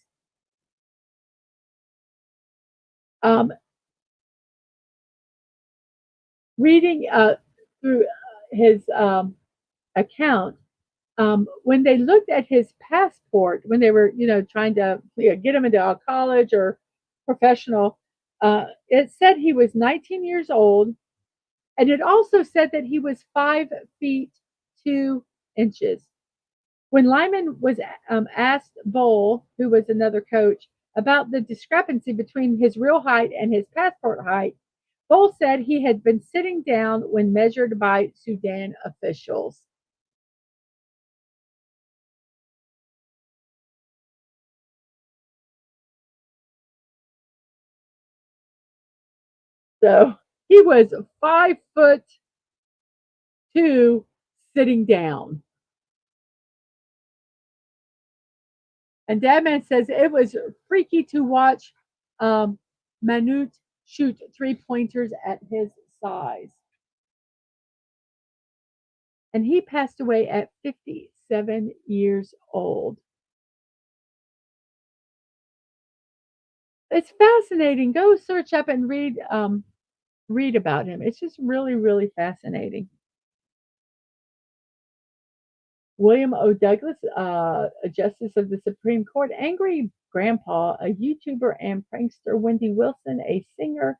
A: Um, Reading through his account, when they looked at his passport, when they were, trying to get him into a college or professional, it said he was 19 years old, and it also said that he was 5 feet 2 inches. When Lyman was asked Bowl, who was another coach, about the discrepancy between his real height and his passport height, Bowl said he had been sitting down when measured by Sudan officials. So he was 5 foot 2 sitting down. And Dadman says it was freaky to watch um, Manute shoot three pointers at his size. And he passed away at 57 years old. It's fascinating. Go search up and read about him. It's just really, really fascinating. William O. Douglas, a justice of the Supreme Court, Angry Grandpa, a YouTuber and prankster, Wendy Wilson, a singer,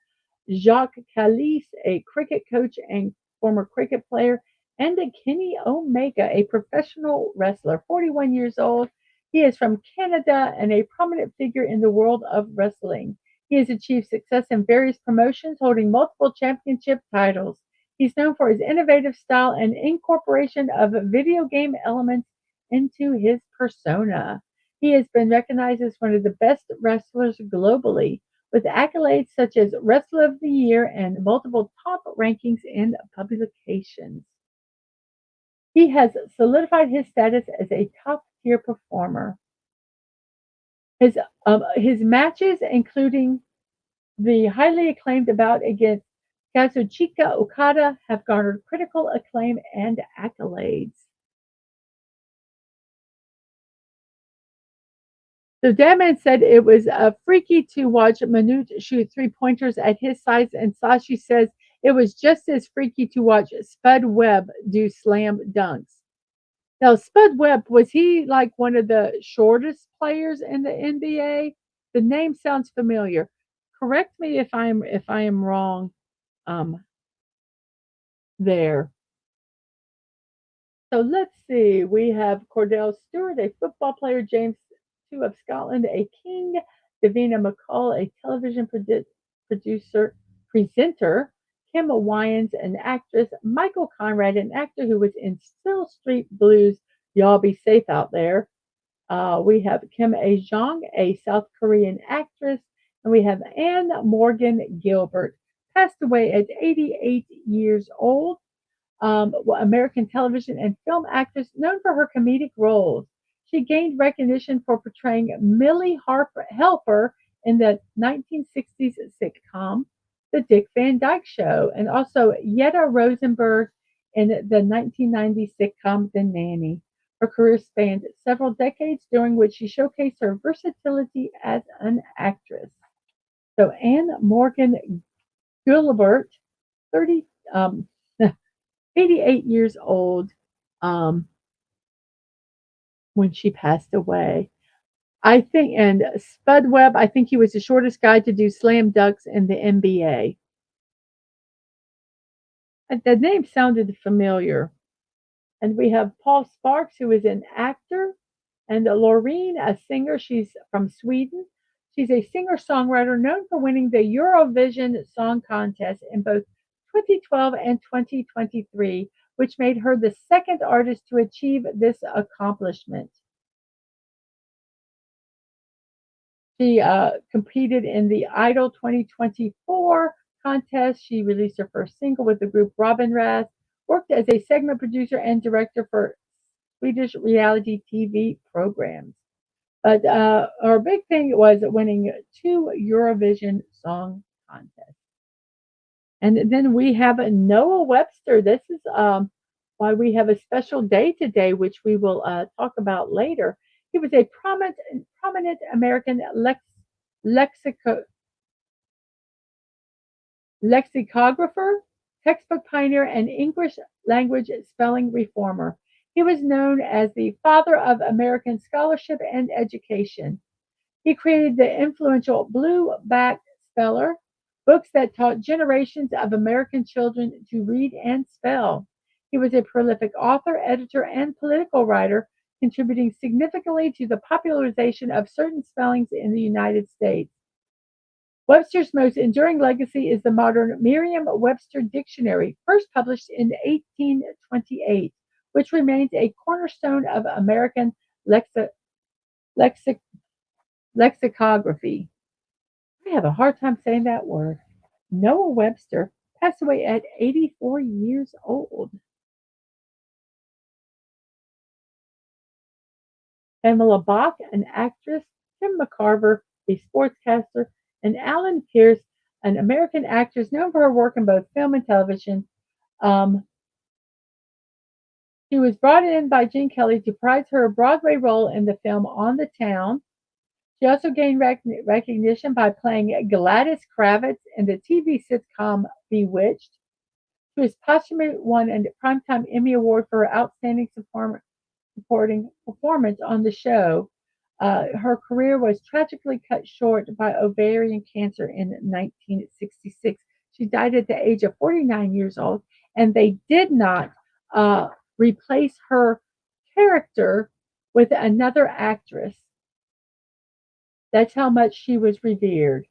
A: Jacques Calise, a cricket coach and former cricket player, and Kenny Omega, a professional wrestler, 41 years old. He is from Canada and a prominent figure in the world of wrestling. He has achieved success in various promotions, holding multiple championship titles. He's known for his innovative style and incorporation of video game elements into his persona. He has been recognized as one of the best wrestlers globally, with accolades such as Wrestler of the Year and multiple top rankings in publications. He has solidified his status as a top tier performer. His matches, including the highly acclaimed bout against Kazuchika Okada, have garnered critical acclaim and accolades. So Dadman said it was freaky to watch Manute shoot three pointers at his size, and Sashi says it was just as freaky to watch Spud Webb do slam dunks. Now, Spud Webb, was he like one of the shortest players in the NBA? The name sounds familiar. Correct me if I am wrong um, there. So let's see. We have Cordell Stewart, a football player, James II of Scotland, a king, Davina McCall, a television producer, presenter, Kim Wyans, an actress, Michael Conrad, an actor who was in Still Street Blues. Y'all be safe out there. We have Kim A. Jong, a South Korean actress, and we have Anne Morgan Gilbert, passed away at 88 years old. American television and film actress known for her comedic roles. She gained recognition for portraying Millie Harper Helper in the 1960s sitcom The Dick Van Dyke Show, and also Yetta Rosenberg in the 1990s sitcom The Nanny. Her career spanned several decades, during which she showcased her versatility as an actress. So Anne Morgan Gilbert, 30, 88 years old, um, when she passed away. I think, and Spud Webb, I think he was the shortest guy to do slam dunks in the NBA. The name sounded familiar. And we have Paul Sparks, who is an actor, and Loreen, a singer. She's from Sweden. She's a singer songwriter known for winning the Eurovision Song Contest in both 2012 and 2023, which made her the second artist to achieve this accomplishment. She competed in the Idol 2024 contest. She released her first single with the group Robin Raz, worked as a segment producer and director for Swedish reality TV programs. But our big thing was winning two Eurovision Song Contests. And then we have Noah Webster. This is why we have a special day today, which we will talk about later. He was a prominent American lexico- lexicographer, textbook pioneer, and English language spelling reformer. He was known as the father of American scholarship and education. He created the influential Blue Back Speller, books that taught generations of American children to read and spell. He was a prolific author, editor, and political writer, contributing significantly to the popularization of certain spellings in the United States. Webster's most enduring legacy is the modern Merriam-Webster Dictionary, first published in 1828, which remains a cornerstone of American lexi- lexic- lexicography. I have a hard time saying that word. Noah Webster passed away at 84 years old. Pamela Bach, an actress, Tim McCarver, a sportscaster, and Alan Pierce, an American actress known for her work in both film and television. Um, she was brought in by Gene Kelly to prize her Broadway role in the film On the Town. She also gained recognition by playing Gladys Kravitz in the TV sitcom Bewitched. She was posthumously won a Primetime Emmy Award for her outstanding supporting performance on the show. Her career was tragically cut short by ovarian cancer in 1966. She died at the age of 49 years old, and they did not uh, replace her character with another actress. That's how much she was revered.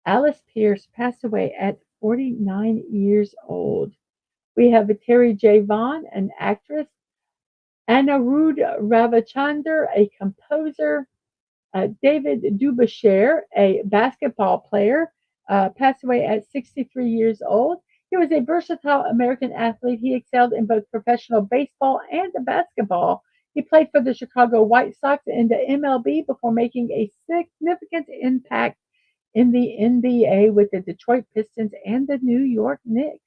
A: Alice Pierce passed away at 49 years old. We have Terry J. Vaughan, an actress, Anirudh Ravichandar, a composer, David Dubucher, a basketball player, passed away at 63 years old. He was a versatile American athlete. He excelled in both professional baseball and basketball. He played for the Chicago White Sox in the MLB before making a significant impact in the NBA with the Detroit Pistons and the New York Knicks.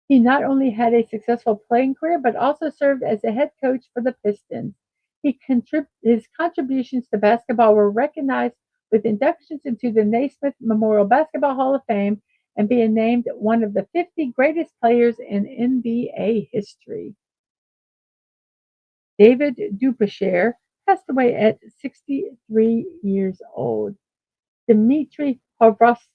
A: He not only had a successful playing career, but also served as a head coach for the Pistons. His contributions to basketball were recognized with inductions into the Naismith Memorial Basketball Hall of Fame and being named one of the 50 greatest players in NBA history. David Dubucher passed away at 63 years old. Dmitry Hovrstovsky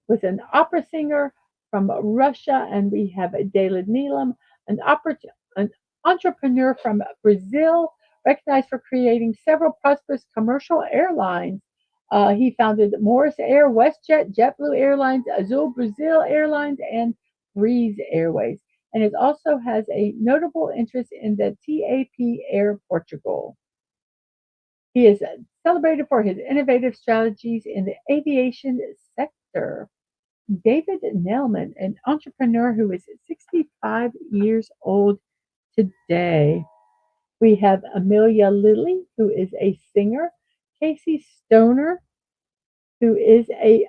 A: was an opera singer from Russia, and we have David Neelam, an entrepreneur from Brazil, recognized for creating several prosperous commercial airlines. He founded Morris Air, WestJet, JetBlue Airlines, Azul Brazil Airlines, and Breeze Airways, and it also has a notable interest in the TAP Air Portugal. He is celebrated for his innovative strategies in the aviation sector. David Nelman, an entrepreneur who is 65 years old today. We have Amelia Lilly, who is a singer. Casey Stoner, who is a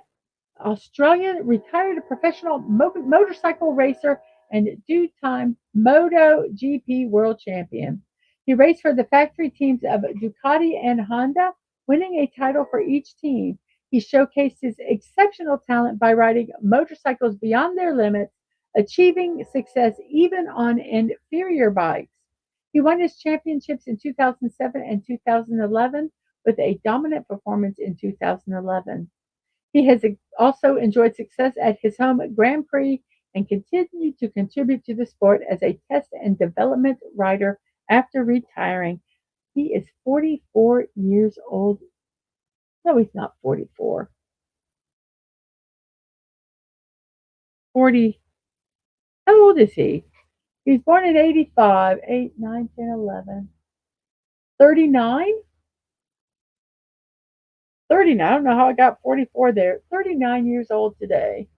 A: Australian retired professional motorcycle racer and two-time MotoGP world champion. He raced for the factory teams of Ducati and Honda, winning a title for each team. He showcased his exceptional talent by riding motorcycles beyond their limits, achieving success even on inferior bikes. He won his championships in 2007 and 2011 with a dominant performance in 2011. He has also enjoyed success at his home Grand Prix and continued to contribute to the sport as a test and development rider after retiring. He is 44 years old. No, he's not 44. 40. How old is he? He was born in 85, 8, 9, 10, 11. 39? 39. I don't know how I got 44 there. 39 years old today.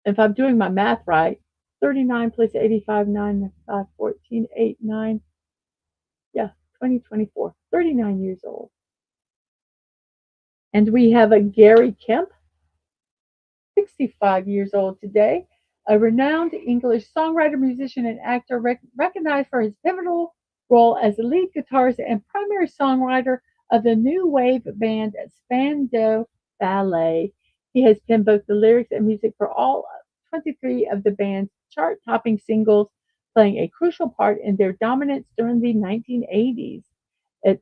A: If I'm doing my math right, 39 plus 85, 9, 5, 14, 8, 9. Yeah, 2024. 39 years old. And we have a Gary Kemp, 65 years old today, a renowned English songwriter, musician, and actor recognized for his pivotal role as the lead guitarist and primary songwriter of the new wave band Spandau Ballet. He has penned both the lyrics and music for all 23 of the band's chart-topping singles, playing a crucial part in their dominance during the 1980s.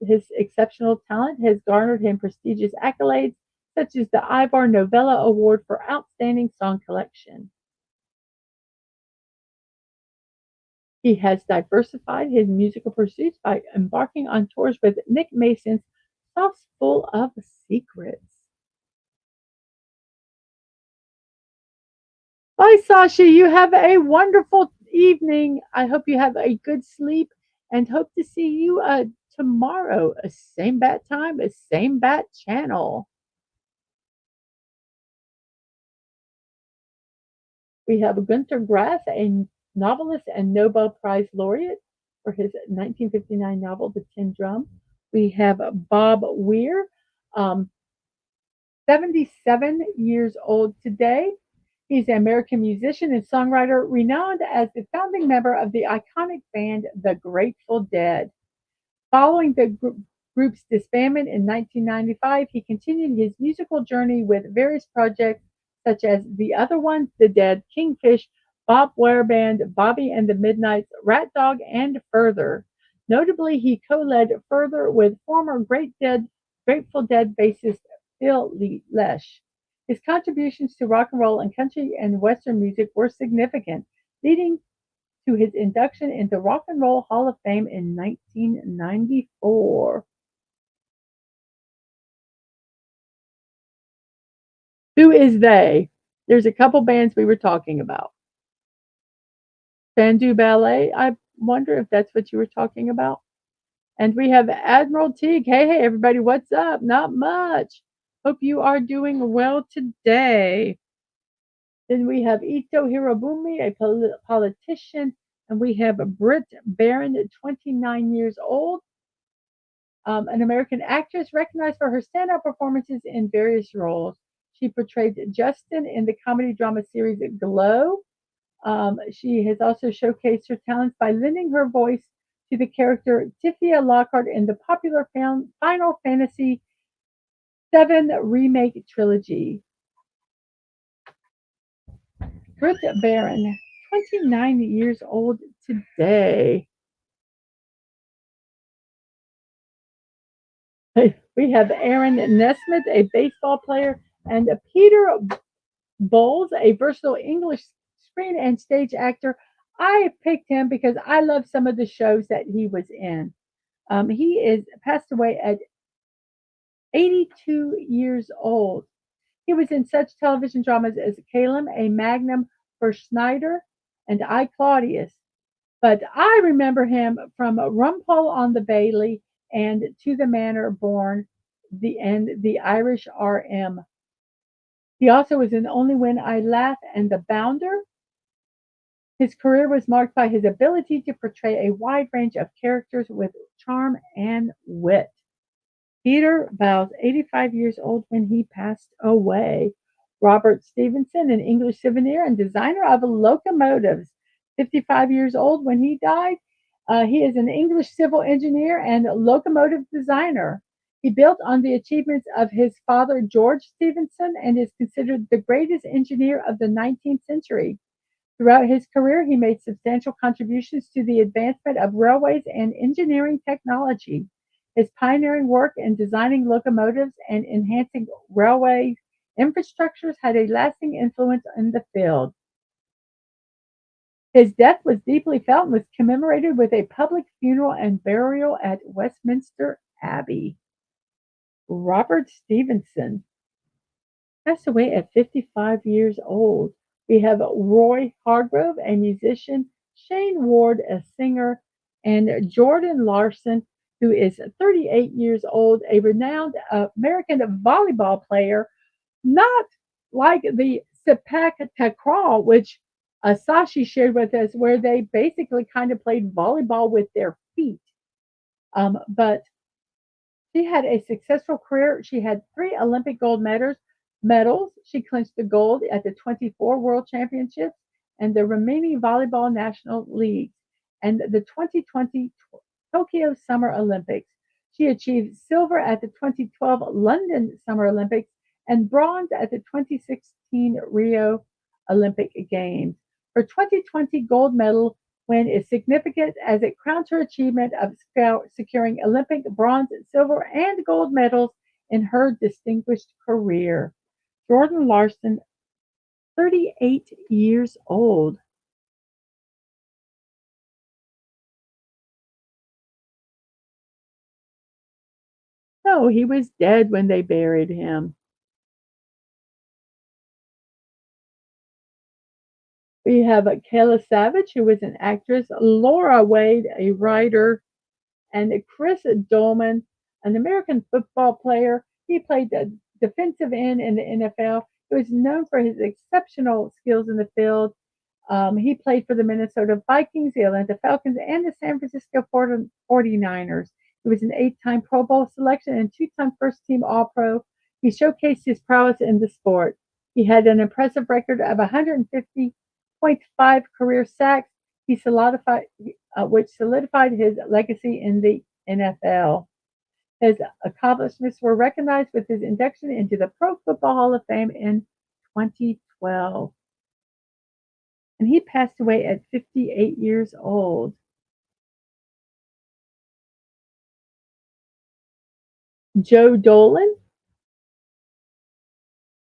A: His exceptional talent has garnered him prestigious accolades such as the Ivor Novello Award for Outstanding Song Collection. He has diversified his musical pursuits by embarking on tours with Nick Mason's Sauce Full of Secrets. Bye, Sasha. You have a wonderful evening. I hope you have a good sleep and hope to see you tomorrow. Same bat time, same bat channel. We have Gunter Grass, a novelist and Nobel Prize laureate for his 1959 novel, The Tin Drum. We have Bob Weir, um, 77 years old today. He's an American musician and songwriter renowned as the founding member of the iconic band The Grateful Dead. Following the group's disbandment in 1995, he continued his musical journey with various projects such as The Other Ones, The Dead, Kingfish, Bob Ware Band, Bobby and the Midnights, Rat Dog, and Further. Notably, he co-led Further with former Grateful Dead bassist Phil Lesh. His contributions to rock and roll and country and western music were significant, leading to his induction into Rock and Roll Hall of Fame in 1994. Who is they? There's a couple bands we were talking about. Sandu Ballet, I wonder if that's what you were talking about. And we have Admiral Teague. Hey, everybody, what's up? Not much. Hope you are doing well today. Then we have Ito Hirobumi, a politician, and we have Britt Barron, 29 years old, an American actress recognized for her standout performances in various roles. She portrayed Justin in the comedy drama series Glow. She has also showcased her talents by lending her voice to the character Tiffia Lockhart in the popular Final Fantasy VII remake trilogy. Britt Barron, 29 years old today. We have Aaron Nesmith, a baseball player, and Peter Bowles, a versatile English screen and stage actor. I picked him because I love some of the shows that he was in. He is passed away at 82 years old. He was in such television dramas as Calum, A Magnum for Schneider, and I, Claudius. But I remember him from Rumpole on the Bailey and To the Manor Born, the Irish RM. He also was in Only When I Laugh and The Bounder. His career was marked by his ability to portray a wide range of characters with charm and wit. Peter Bowles, 85 years old when he passed away. Robert Stevenson, an English souvenir and designer of locomotives, 55 years old when he died. He is an English civil engineer and locomotive designer. He built on the achievements of his father, George Stephenson, and is considered the greatest engineer of the 19th century. Throughout his career, he made substantial contributions to the advancement of railways and engineering technology. His pioneering work in designing locomotives and enhancing railway infrastructures had a lasting influence in the field. His death was deeply felt and was commemorated with a public funeral and burial at Westminster Abbey. Robert Stevenson passed away at 55 years old. We have Roy Hargrove, a musician, Shane Ward, a singer, and Jordan Larson, who is 38 years old, a renowned American volleyball player, not like the Sepak Takraw, which Sashi shared with us, where they basically kind of played volleyball with their feet. But she had a successful career. She had 3 Olympic gold medals. She clinched the gold at the 24 World Championships and the remaining Volleyball National Leagues and the 2020 Tokyo Summer Olympics. She achieved silver at the 2012 London Summer Olympics and bronze at the 2016 Rio Olympic Games. Her 2020 gold medal win is significant as it crowns her achievement of securing Olympic bronze, silver, and gold medals in her distinguished career. Jordan Larson, 38 years old. No, he was dead when they buried him. We have Kayla Savage, who was an actress, Laura Wade, a writer, and Chris Dolman, an American football player. He played the defensive end in the NFL. He was known for his exceptional skills in the field. He played for the Minnesota Vikings, the Atlanta Falcons, and the San Francisco 49ers. He was an 8-time Pro Bowl selection and 2-time first team All Pro. He showcased his prowess in the sport. He had an impressive record of 150.5 career sacks, he solidified, which solidified his legacy in the NFL. His accomplishments were recognized with his induction into the Pro Football Hall of Fame in 2012. And he passed away at 58 years old. Joe Dolan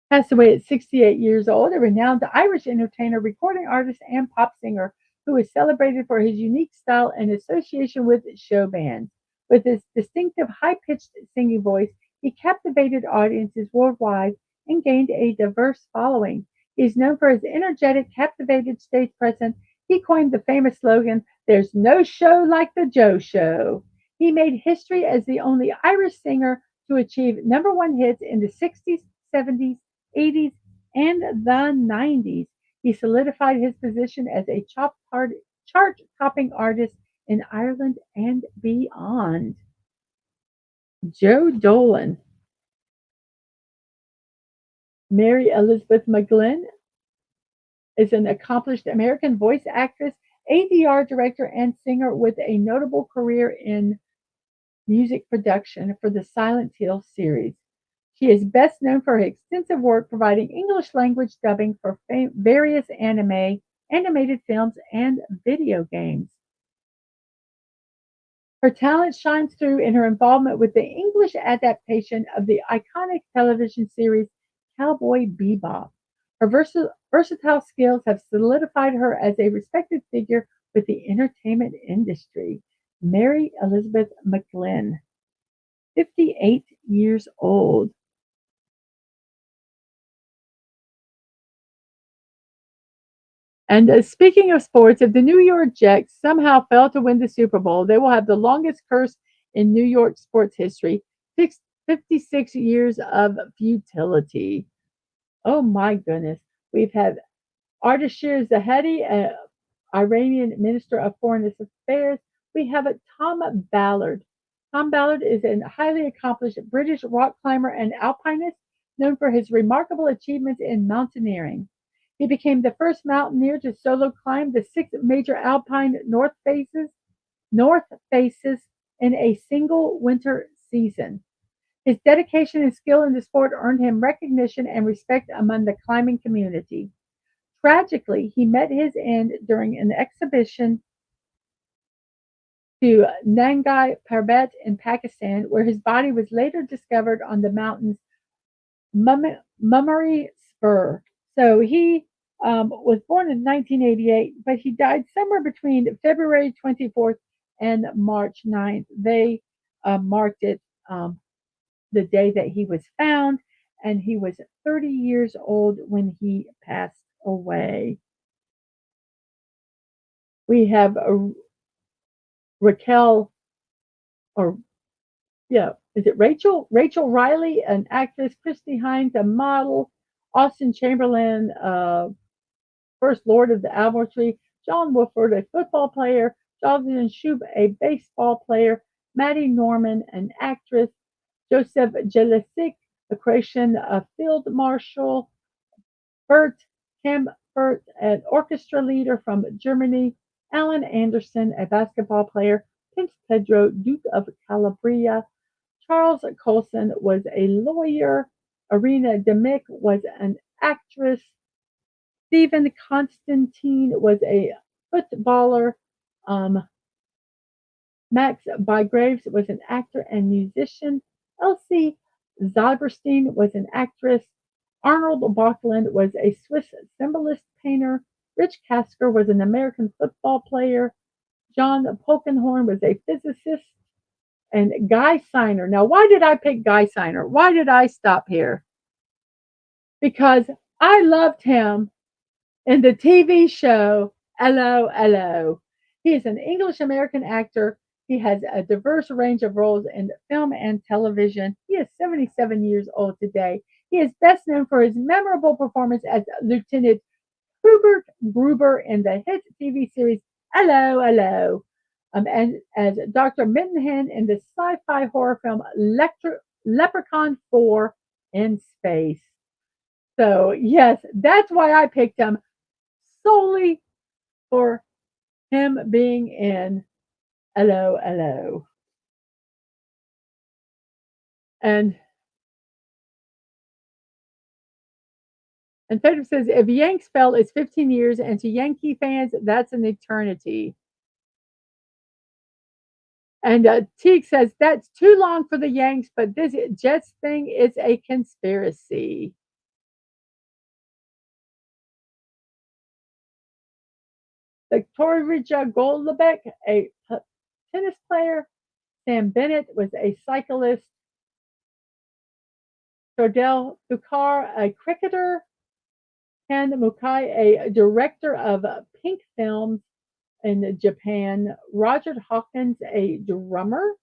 A: passed away at 68 years old, a renowned Irish entertainer, recording artist, and pop singer who is celebrated for his unique style and association with show bands. With his distinctive high pitched singing voice, he captivated audiences worldwide and gained a diverse following. He is known for his energetic, captivated stage presence. He coined the famous slogan, "There's no show like the Joe Show." He made history as the only Irish singer to achieve number one hits in the 60s, 70s, 80s, and the 90s. He solidified his position as a chart topping artist in Ireland and beyond. Joe Dolan. Mary Elizabeth McGlynn is an accomplished American voice actress, ADR director, and singer with a notable career in music production for the Silent Hill series. She is best known for her extensive work providing English language dubbing for various animated films, and video games. Her talent shines through in her involvement with the English adaptation of the iconic television series Cowboy Bebop. Her versatile skills have solidified her as a respected figure with the entertainment industry. Mary Elizabeth McGlynn, 58 years old. And speaking of sports, if the New York Jets somehow fail to win the Super Bowl, they will have the longest curse in New York sports history, 56 years of futility. Oh my goodness. We've had Ardashir Zahedi, Iranian Minister of Foreign Affairs. We have Tom Ballard. Tom Ballard is a highly accomplished British rock climber and alpinist known for his remarkable achievements in mountaineering. He became the first mountaineer to solo climb the six major alpine north faces in a single winter season. His dedication and skill in the sport earned him recognition and respect among the climbing community. Tragically, he met his end during an exhibition to Nangai Parbat in Pakistan, where his body was later discovered on the mountain's Mummari Spur. So he was born in 1988, but he died somewhere between February 24th and March 9th. They marked it the day that he was found, and he was 30 years old when he passed away. We have Raquel, or yeah, is it Rachel? Rachel Riley, an actress, Christy Hines, a model, Austin Chamberlain, First Lord of the Apple Tree, John Woodford, a football player, Jonathan Shub, a baseball player, Maddie Norman, an actress, Joseph Jelicic, a Croatian field marshal, Bert Kampfert, an orchestra leader from Germany, Alan Anderson, a basketball player, Prince Pedro, Duke of Calabria, Charles Colson was a lawyer, Irina Demick was an actress, Stephen Constantine was a footballer, Max Bygraves was an actor and musician, Elsie Zilberstein was an actress, Arnold Bachland was a Swiss symbolist painter, Rich Kasker was an American football player, John Polkinghorne was a physicist, and Guy Siner. Now, why did I pick Guy Siner? Why did I stop here? Because I loved him in the TV show Hello, Hello. He is an English American actor. He has a diverse range of roles in film and television. He is 77 years old today. He is best known for his memorable performance as Lieutenant Gruber in the hit TV series Hello, Hello, and as Dr. Mittenhand in the sci-fi horror film Leprechaun 4 in Space. So, yes, that's why I picked him solely for him being in Hello, Hello. And Fedor says if Yank spell is 15 years, and to Yankee fans, that's an eternity. And Teague says that's too long for the Yanks, but this Jets thing is a conspiracy. Victoria Goldbeck, a tennis player. Sam Bennett was a cyclist. Jodel Bukar, a cricketer. Ken Mukai, a director of Pink Films in Japan. Roger Hawkins, a drummer.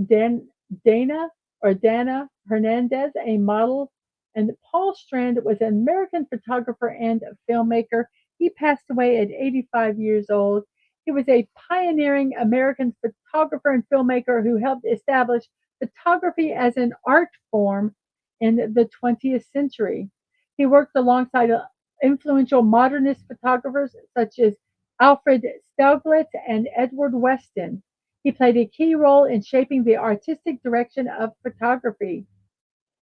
A: Dan, Dana Hernandez, a model, and Paul Strand was an American photographer and filmmaker. He passed away at 85 years old. He was a pioneering American photographer and filmmaker who helped establish photography as an art form in the 20th century. He worked alongside influential modernist photographers such as Alfred Stieglitz and Edward Weston. He played a key role in shaping the artistic direction of photography.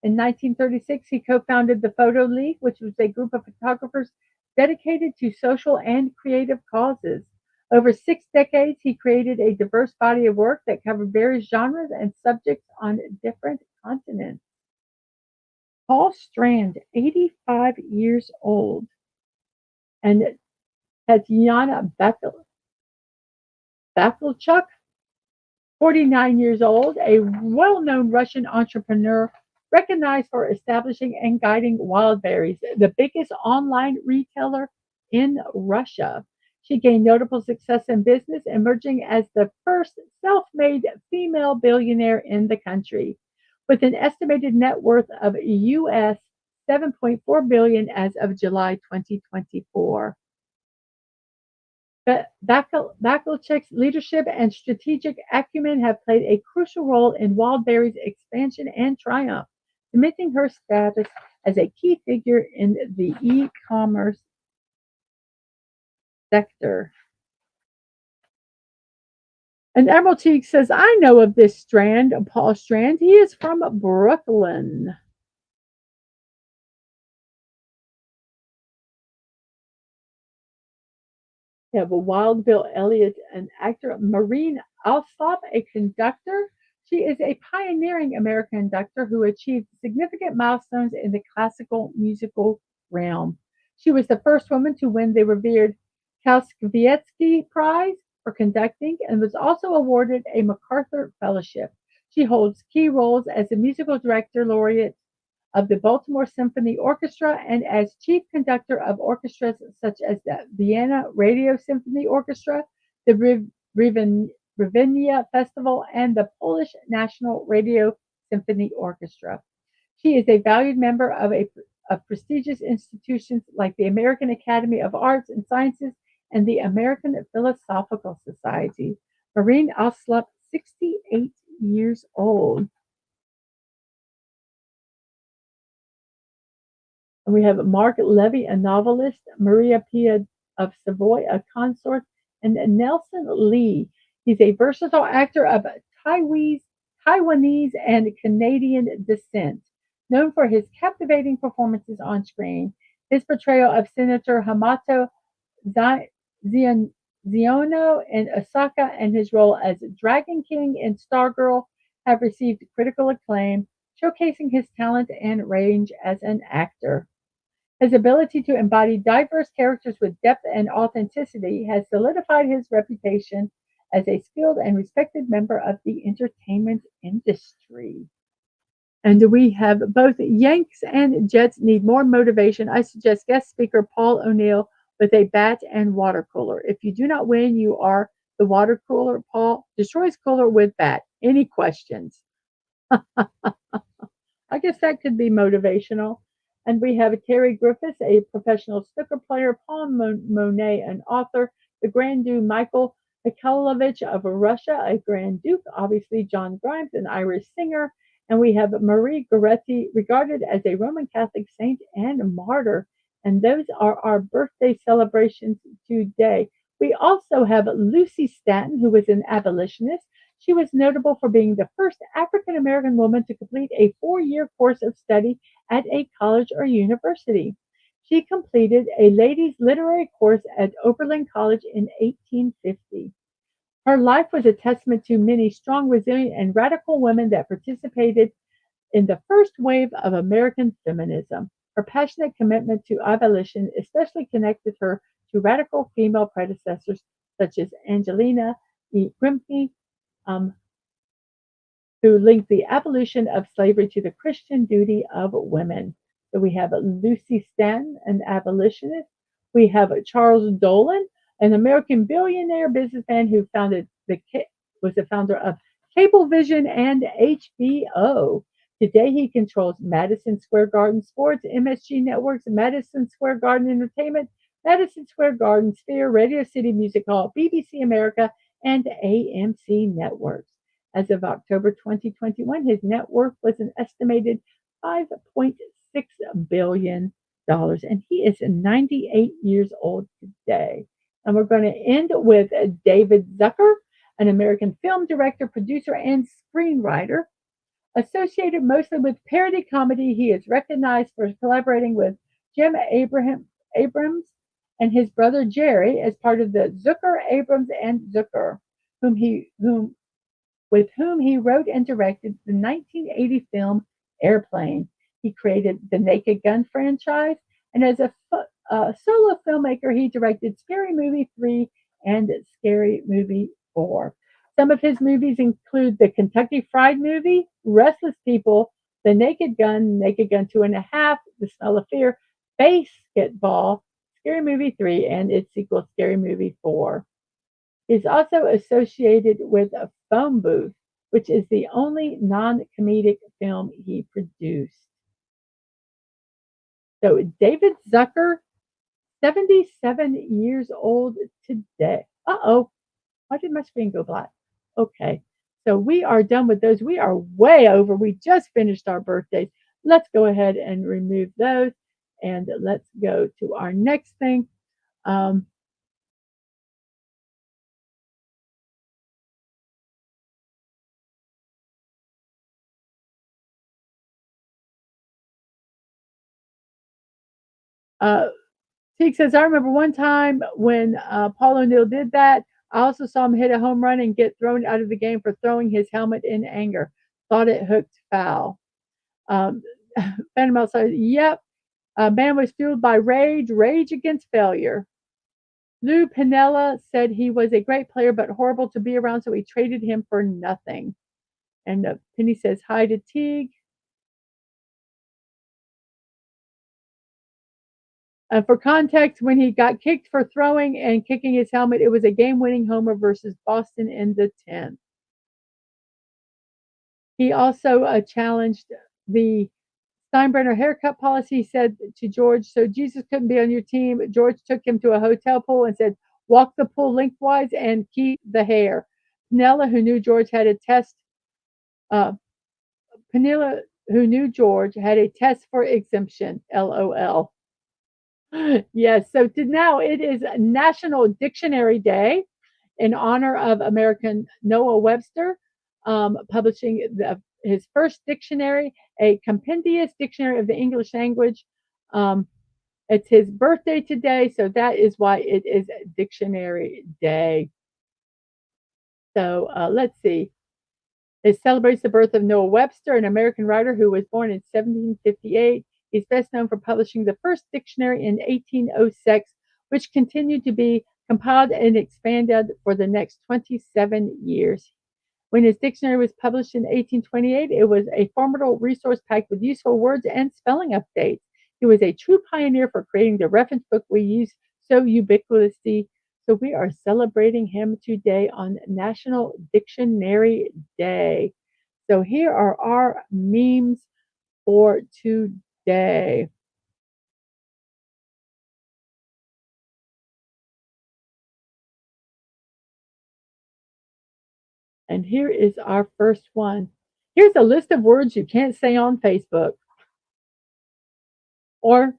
A: In 1936, he co-founded the Photo League, which was a group of photographers dedicated to social and creative causes. Over 6 decades, he created a diverse body of work that covered various genres and subjects on different continents. Paul Strand, 85 years old, and Tatiana Bakalchuk, 49 years old, a well-known Russian entrepreneur recognized for establishing and guiding Wildberries, the biggest online retailer in Russia. She gained notable success in business, emerging as the first self-made female billionaire in the country, with an estimated net worth of US 7.4 billion as of July 2024. Bakalchik's leadership and strategic acumen have played a crucial role in Wildberries' expansion and triumph, cementing her status as a key figure in the e-commerce sector. And Emerald Teague says, I know of this Strand, Paul Strand. He is from Brooklyn. We have a Wild Bill Elliott, an actor. Maureen Alsop, a conductor. She is a pioneering American conductor who achieved significant milestones in the classical musical realm. She was the first woman to win the revered Kauskiewicz Prize for conducting and was also awarded a MacArthur Fellowship. She holds key roles as the musical director laureate of the Baltimore Symphony Orchestra and as chief conductor of orchestras such as the Vienna Radio Symphony Orchestra, the Ravinia Festival, and the Polish National Radio Symphony Orchestra. She is a valued member of prestigious institutions like the American Academy of Arts and Sciences and the American Philosophical Society. Maureen Oslop, 68 years old. And we have Mark Levy, a novelist, Maria Pia of Savoy, a consort, and Nelson Lee. He's a versatile actor of Taiwanese and Canadian descent, known for his captivating performances on screen. His portrayal of Senator Hamato Ziono in Osaka and his role as Dragon King in Stargirl have received critical acclaim, showcasing his talent and range as an actor. His ability to embody diverse characters with depth and authenticity has solidified his reputation as a skilled and respected member of the entertainment industry. And we have both Yanks and Jets need more motivation. I suggest guest speaker Paul O'Neill with a bat and water cooler. If you do not win, you are the water cooler. Paul destroys cooler with bat. Any questions? I guess that could be motivational. And we have Terry Griffiths, a professional snooker player, Paul Monet, an author, the Grand Duke Michael Mikhailovich of Russia, a Grand Duke, obviously John Grimes, an Irish singer, and we have Marie Goretti, regarded as a Roman Catholic saint and martyr. And those are our birthday celebrations today. We also have Lucy Stanton, who was an abolitionist. She was notable for being the first African American woman to complete a 4-year course of study at a college or university. She completed a ladies' literary course at Oberlin College in 1850. Her life was a testament to many strong, resilient, and radical women that participated in the first wave of American feminism. Her passionate commitment to abolition especially connected her to radical female predecessors such as Angelina E. Grimke, um, who linked the abolition of slavery to the Christian duty of women. So we have Lucy Stanton, an abolitionist. We have Charles Dolan, an American billionaire businessman who was the founder of Cablevision and HBO. Today he controls Madison Square Garden Sports, MSG Networks, Madison Square Garden Entertainment, Madison Square Garden Sphere, Radio City Music Hall, BBC America, and AMC Networks. As of October 2021, his net worth was an estimated $5.6 billion, and he is 98 years old today. And we're going to end with David Zucker, an American film director, producer, and screenwriter. Associated mostly with parody comedy, he is recognized for collaborating with Jim Abrams and his brother Jerry as part of the Zucker, Abrams, and Zucker, with whom he wrote and directed the 1980 film Airplane. He created the Naked Gun franchise, and as a solo filmmaker, he directed Scary Movie 3 and Scary Movie 4. Some of his movies include the Kentucky Fried Movie, Restless People, The Naked Gun, Naked Gun 2.5, The Smell of Fear, Basketball, Scary Movie 3, and its sequel, Scary Movie 4. He's also associated with a Phone Booth, which is the only non-comedic film he produced. So David Zucker, 77 years old today. Uh-oh, why did my screen go black? Okay, so we are done with those. We are way over. We just finished our birthdays. Let's go ahead and remove those, and let's go to our next thing. Teague says, I remember one time when Paul O'Neill did that. I also saw him hit a home run and get thrown out of the game for throwing his helmet in anger. Thought it hooked foul. Phantom says, yep. Man was fueled by rage against failure. Lou Pinella said he was a great player but horrible to be around, so he traded him for nothing. And Penny says, hi to Teague. For context, when he got kicked for throwing and kicking his helmet, it was a game-winning homer versus Boston in the 10th. He also challenged the Steinbrenner haircut policy. He said to George, so Jesus couldn't be on your team. George took him to a hotel pool and said, walk the pool lengthwise and keep the hair. Pinella, who knew George had a test for exemption, LOL. Yes, so now it is National Dictionary Day in honor of American Noah Webster, publishing his first dictionary, a compendious dictionary of the English language. It's his birthday today, so that is why it is Dictionary Day. So let's see. It celebrates the birth of Noah Webster, an American writer who was born in 1758. He's best known for publishing the first dictionary in 1806, which continued to be compiled and expanded for the next 27 years. When his dictionary was published in 1828, it was a formidable resource packed with useful words and spelling updates. He was a true pioneer for creating the reference book we use so ubiquitously. So we are celebrating him today on National Dictionary Day. So here are our memes for today. And here is our first one. Here's a list of words you can't say on Facebook or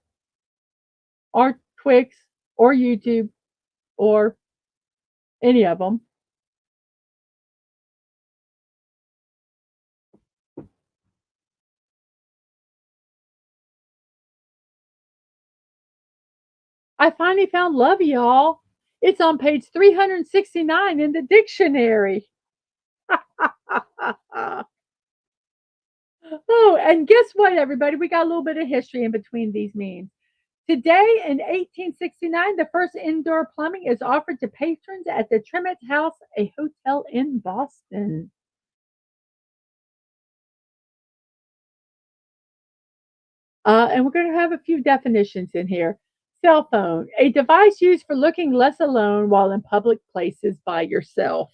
A: Twix or YouTube or any of them. I finally found love, y'all. It's on page 369 in the dictionary. Oh, and guess what, everybody? We got a little bit of history in between these memes. Today in 1869, the first indoor plumbing is offered to patrons at the Tremont House, a hotel in Boston. And we're going to have a few definitions in here. Cell phone, a device used for looking less alone while in public places by yourself.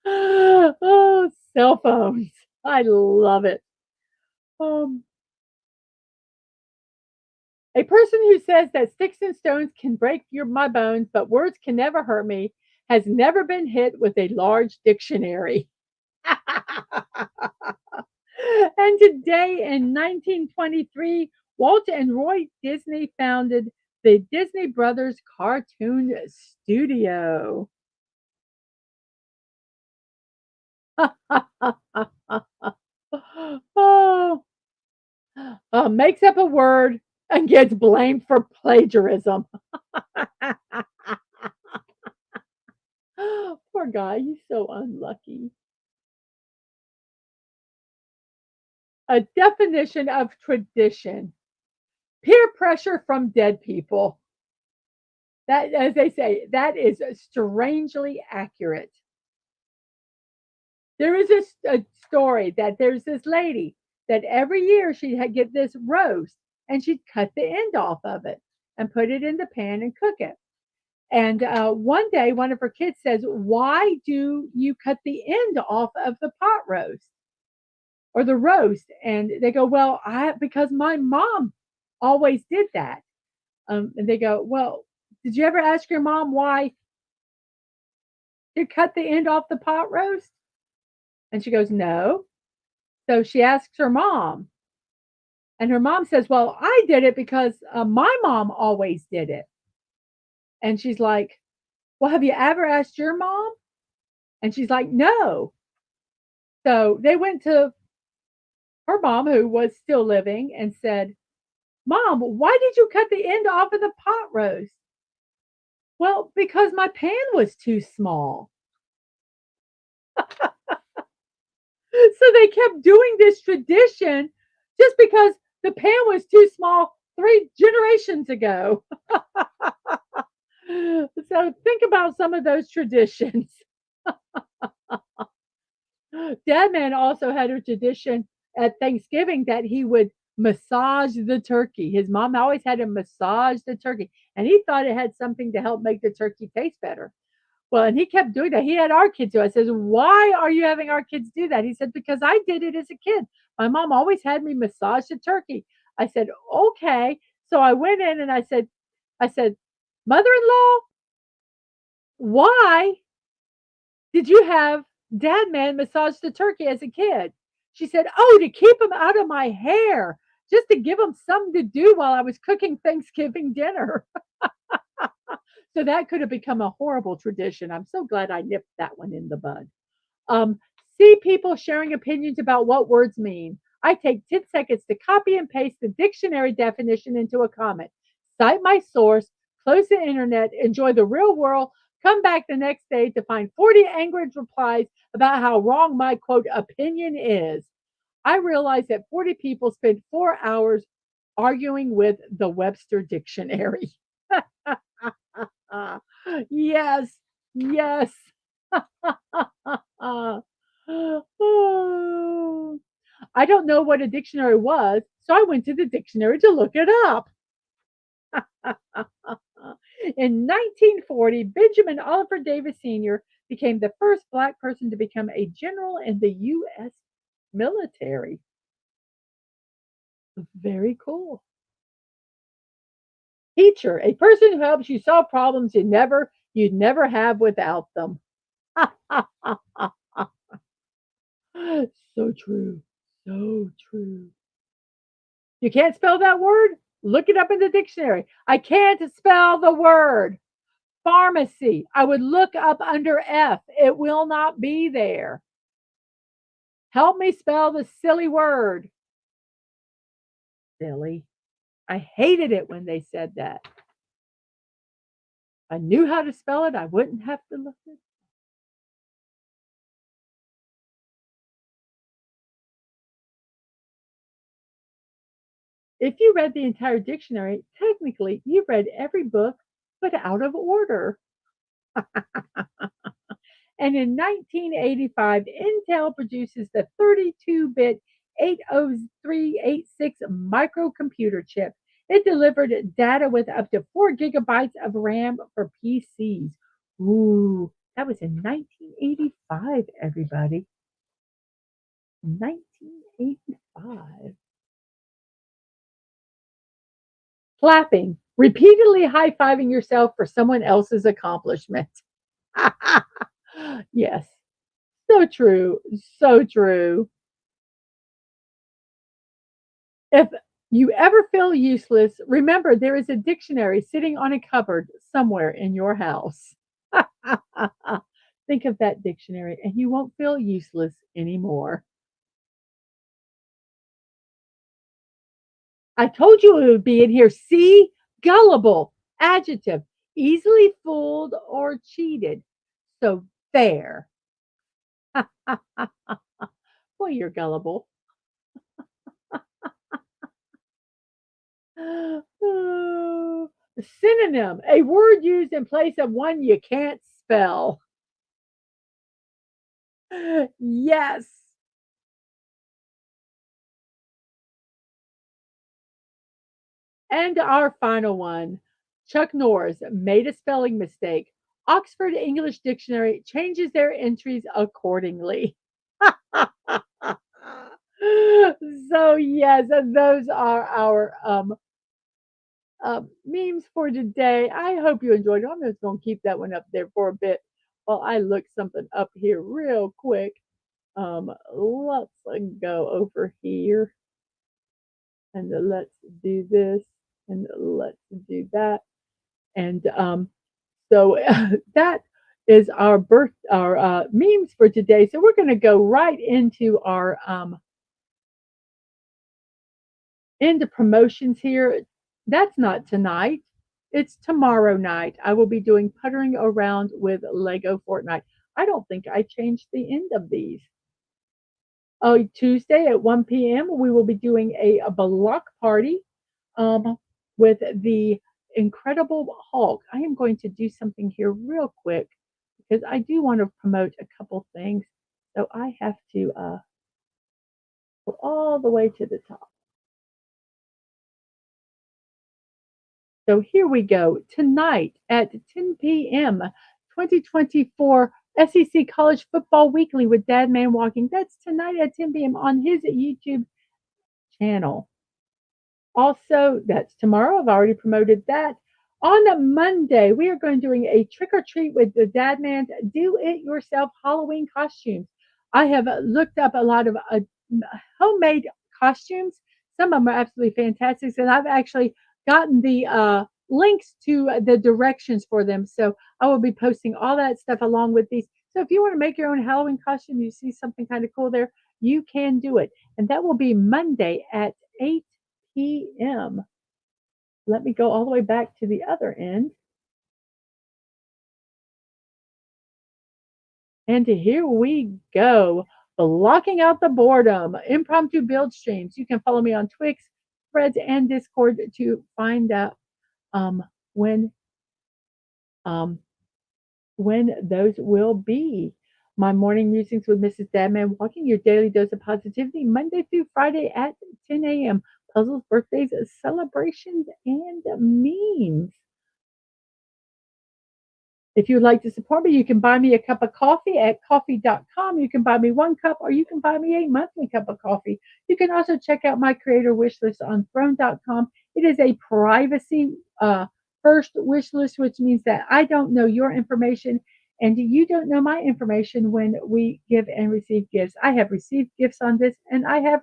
A: Oh, cell phones. I love it. Um, a person who says that sticks and stones can break my bones, but words can never hurt me, has never been hit with a large dictionary. And today in 1923, Walt and Roy Disney founded the Disney Brothers Cartoon Studio. Oh, makes up a word and gets blamed for plagiarism. Poor guy, he's so unlucky. A definition of tradition: peer pressure from dead people. That, as they say, that is strangely accurate. There is a story that there's this lady that every year she'd get this roast and she'd cut the end off of it and put it in the pan and cook it. And one day, one of her kids says, "Why do you cut the end off of the pot roast or the roast?" And they go, "Well, I because my mom always did that." And they go, "Well, did you ever ask your mom why you cut the end off the pot roast?" And she goes, "No." So she asks her mom, and her mom says, "Well, I did it because my mom always did it." And she's like, "Well, have you ever asked your mom?" And she's like, "No." So they went to her mom, who was still living, and said, "Mom, why did you cut the end off of the pot roast?" "Well, because my pan was too small." So they kept doing this tradition just because the pan was too small 3 generations ago. So think about some of those traditions. Dadman also had a tradition at Thanksgiving that he would massage the turkey. His mom always had him massage the turkey, and he thought it had something to help make the turkey taste better. Well, and he kept doing that. He had our kids do it. I says, "Why are you having our kids do that?" He said, "Because I did it as a kid. My mom always had me massage the turkey." I said, "Okay." So I went in and I said, "Mother-in-law, why did you have Dad Man massage the turkey as a kid?" She said, "Oh, to keep him out of my hair, just to give him something to do while I was cooking Thanksgiving dinner." So that could have become a horrible tradition. I'm so glad I nipped that one in the bud. Um, See people sharing opinions about what words mean. I take 10 seconds to copy and paste the dictionary definition into a comment. Cite my source, close the internet, enjoy the real world, come back the next day to find 40 angry replies about how wrong my quote opinion is. I realize that 40 people spend 4 hours arguing with the Webster Dictionary. Yes, yes. Oh, I don't know what a dictionary was, so I went to the dictionary to look it up. In 1940, Benjamin Oliver Davis Sr. became the first Black person to become a general in the U.S. military. Very cool. Teacher, a person who helps you solve problems you'd never have without them. So true. So true. You can't spell that word? Look it up in the dictionary. I can't spell the word pharmacy. I would look up under F. It will not be there. Help me spell the silly word. Silly. I hated it when they said that. I knew how to spell it. I wouldn't have to look it. If you read the entire dictionary, technically you read every book, but out of order. And in 1985, Intel produces the 32-bit 80386 microcomputer chip. It delivered data with up to 4 gigabytes of RAM for PCs. Ooh, that was in 1985, everybody. 1985. Clapping, repeatedly high-fiving yourself for someone else's accomplishment. Yes, so true, so true. If you ever feel useless, remember there is a dictionary sitting on a cupboard somewhere in your house. Think of that dictionary and you won't feel useless anymore. I told you it would be in here. See? Gullible, adjective, easily fooled or cheated. So there. Well, you're gullible. Oh, synonym, a word used in place of one you can't spell. Yes. And our final one, Chuck Norris made a spelling mistake. Oxford English Dictionary changes their entries accordingly. So yes, those are our memes for today. I hope you enjoyed it. I'm just going to keep that one up there for a bit while I look something up here real quick. Let's go over here and let's do this and let's do that. And so that is our memes for today. So we're going to go right into promotions here. That's not tonight. It's tomorrow night. I will be doing puttering around with Lego Fortnite. I don't think I changed the end of these. Oh, Tuesday at 1 p.m. we will be doing a block party um, with the Incredible Hulk. I am going to do something here real quick because I do want to promote a couple things. So I have to go all the way to the top. So here we go. Tonight at 10 p.m., 2024 SEC College Football Weekly with Dadman Walking. That's tonight at 10 p.m. on his YouTube channel. Also, that's tomorrow. I've already promoted that. On Monday, we are going to doing a trick or treat with the Dadman's Do It Yourself Halloween costumes. I have looked up a lot of homemade costumes. Some of them are absolutely fantastic, and I've actually gotten the links to the directions for them. So I will be posting all that stuff along with these. So if you want to make your own Halloween costume, you see something kind of cool there, you can do it. And that will be Monday at 8 p.m. Let me go all the way back to the other end. And here we go. Blocking out the boredom, impromptu build streams. You can follow me on Twix, Threads, and Discord to find out um, when um, when those will be. My morning musings with Mrs. Dadman Walking, your daily dose of positivity, Monday through Friday at 10 a.m. Puzzles, birthdays, celebrations, and memes. If you would like to support me, you can buy me a cup of coffee at coffee.com. You can buy me 1 cup or you can buy me a monthly cup of coffee. You can also check out my creator wish list on throne.com. It is a privacy first wish list, which means that I don't know your information. And you don't know my information when we give and receive gifts. I have received gifts on this, and I have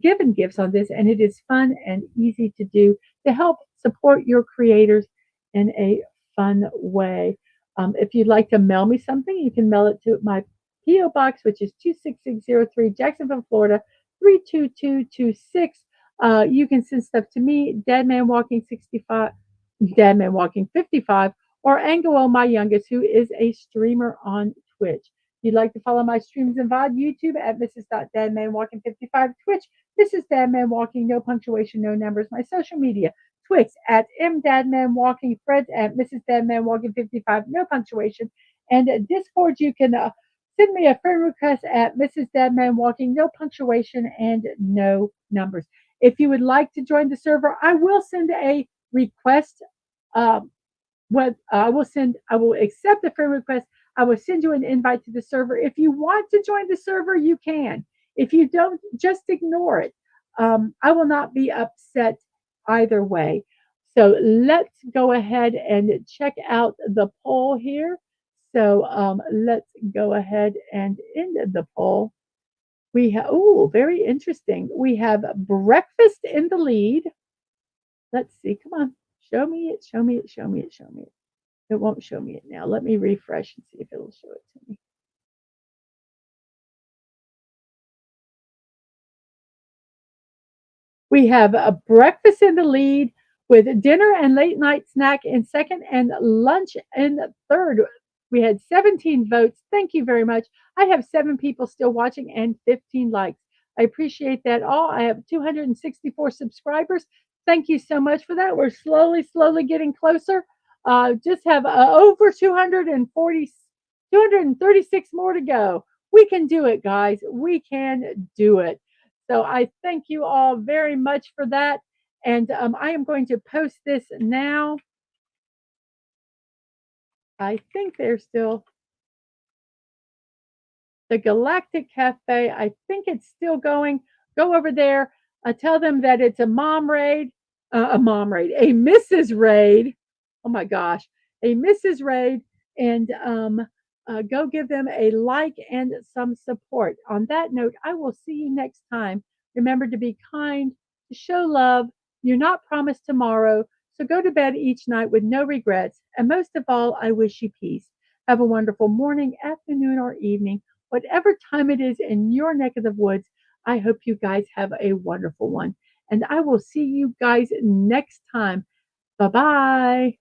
A: given gifts on this, and it is fun and easy to do to help support your creators in a fun way. If you'd like to mail me something, you can mail it to my P.O. Box, which is 26603, Jacksonville, Florida, 32226. You can send stuff to me, DadmanWalking65, DadmanWalking55, or Ango, my youngest, who is a streamer on Twitch. If you'd like to follow my streams and VOD, YouTube at Mrs.DadmanWalking55, Twitch, Mrs. Dadman Walking, no punctuation, no numbers. My social media, Twix at MDadmanWalking, Threads at Mrs. DadmanWalking55, no punctuation. And Discord, you can send me a friend request at Mrs. DadmanWalking, no punctuation and no numbers. If you would like to join the server, I will send a request. I will accept the friend request. I will send you an invite to the server. If you want to join the server, you can. If you don't, just ignore it. I will not be upset either way. So let's go ahead and check out the poll here. So let's go ahead and end the poll. We have, oh, very interesting. We have breakfast in the lead. Let's see. Come on. Show me it. Show me it. Show me it. Show me it. It won't show me it now. Let me refresh and see if it'll show it to me. We have a breakfast in the lead with dinner and late night snack in second and lunch in third. We had 17 votes. Thank you very much. I have 7 people still watching and 15 likes. I appreciate that all. I have 264 subscribers. Thank you so much for that. We're slowly getting closer. Just have over 236 more to go. We can do it, guys. We can do it. So I thank you all very much for that. And I am going to post this now. I think they're still the Galactic Cafe. I think it's still going. Go over there. Tell them that it's a a Mrs. Raid. Oh my gosh, a Mrs. Raid, and go give them a like and some support. On that note, I will see you next time. Remember to be kind, to show love. You're not promised tomorrow, so go to bed each night with no regrets. And most of all, I wish you peace. Have a wonderful morning, afternoon, or evening, whatever time it is in your neck of the woods. I hope you guys have a wonderful one. And I will see you guys next time. Bye bye.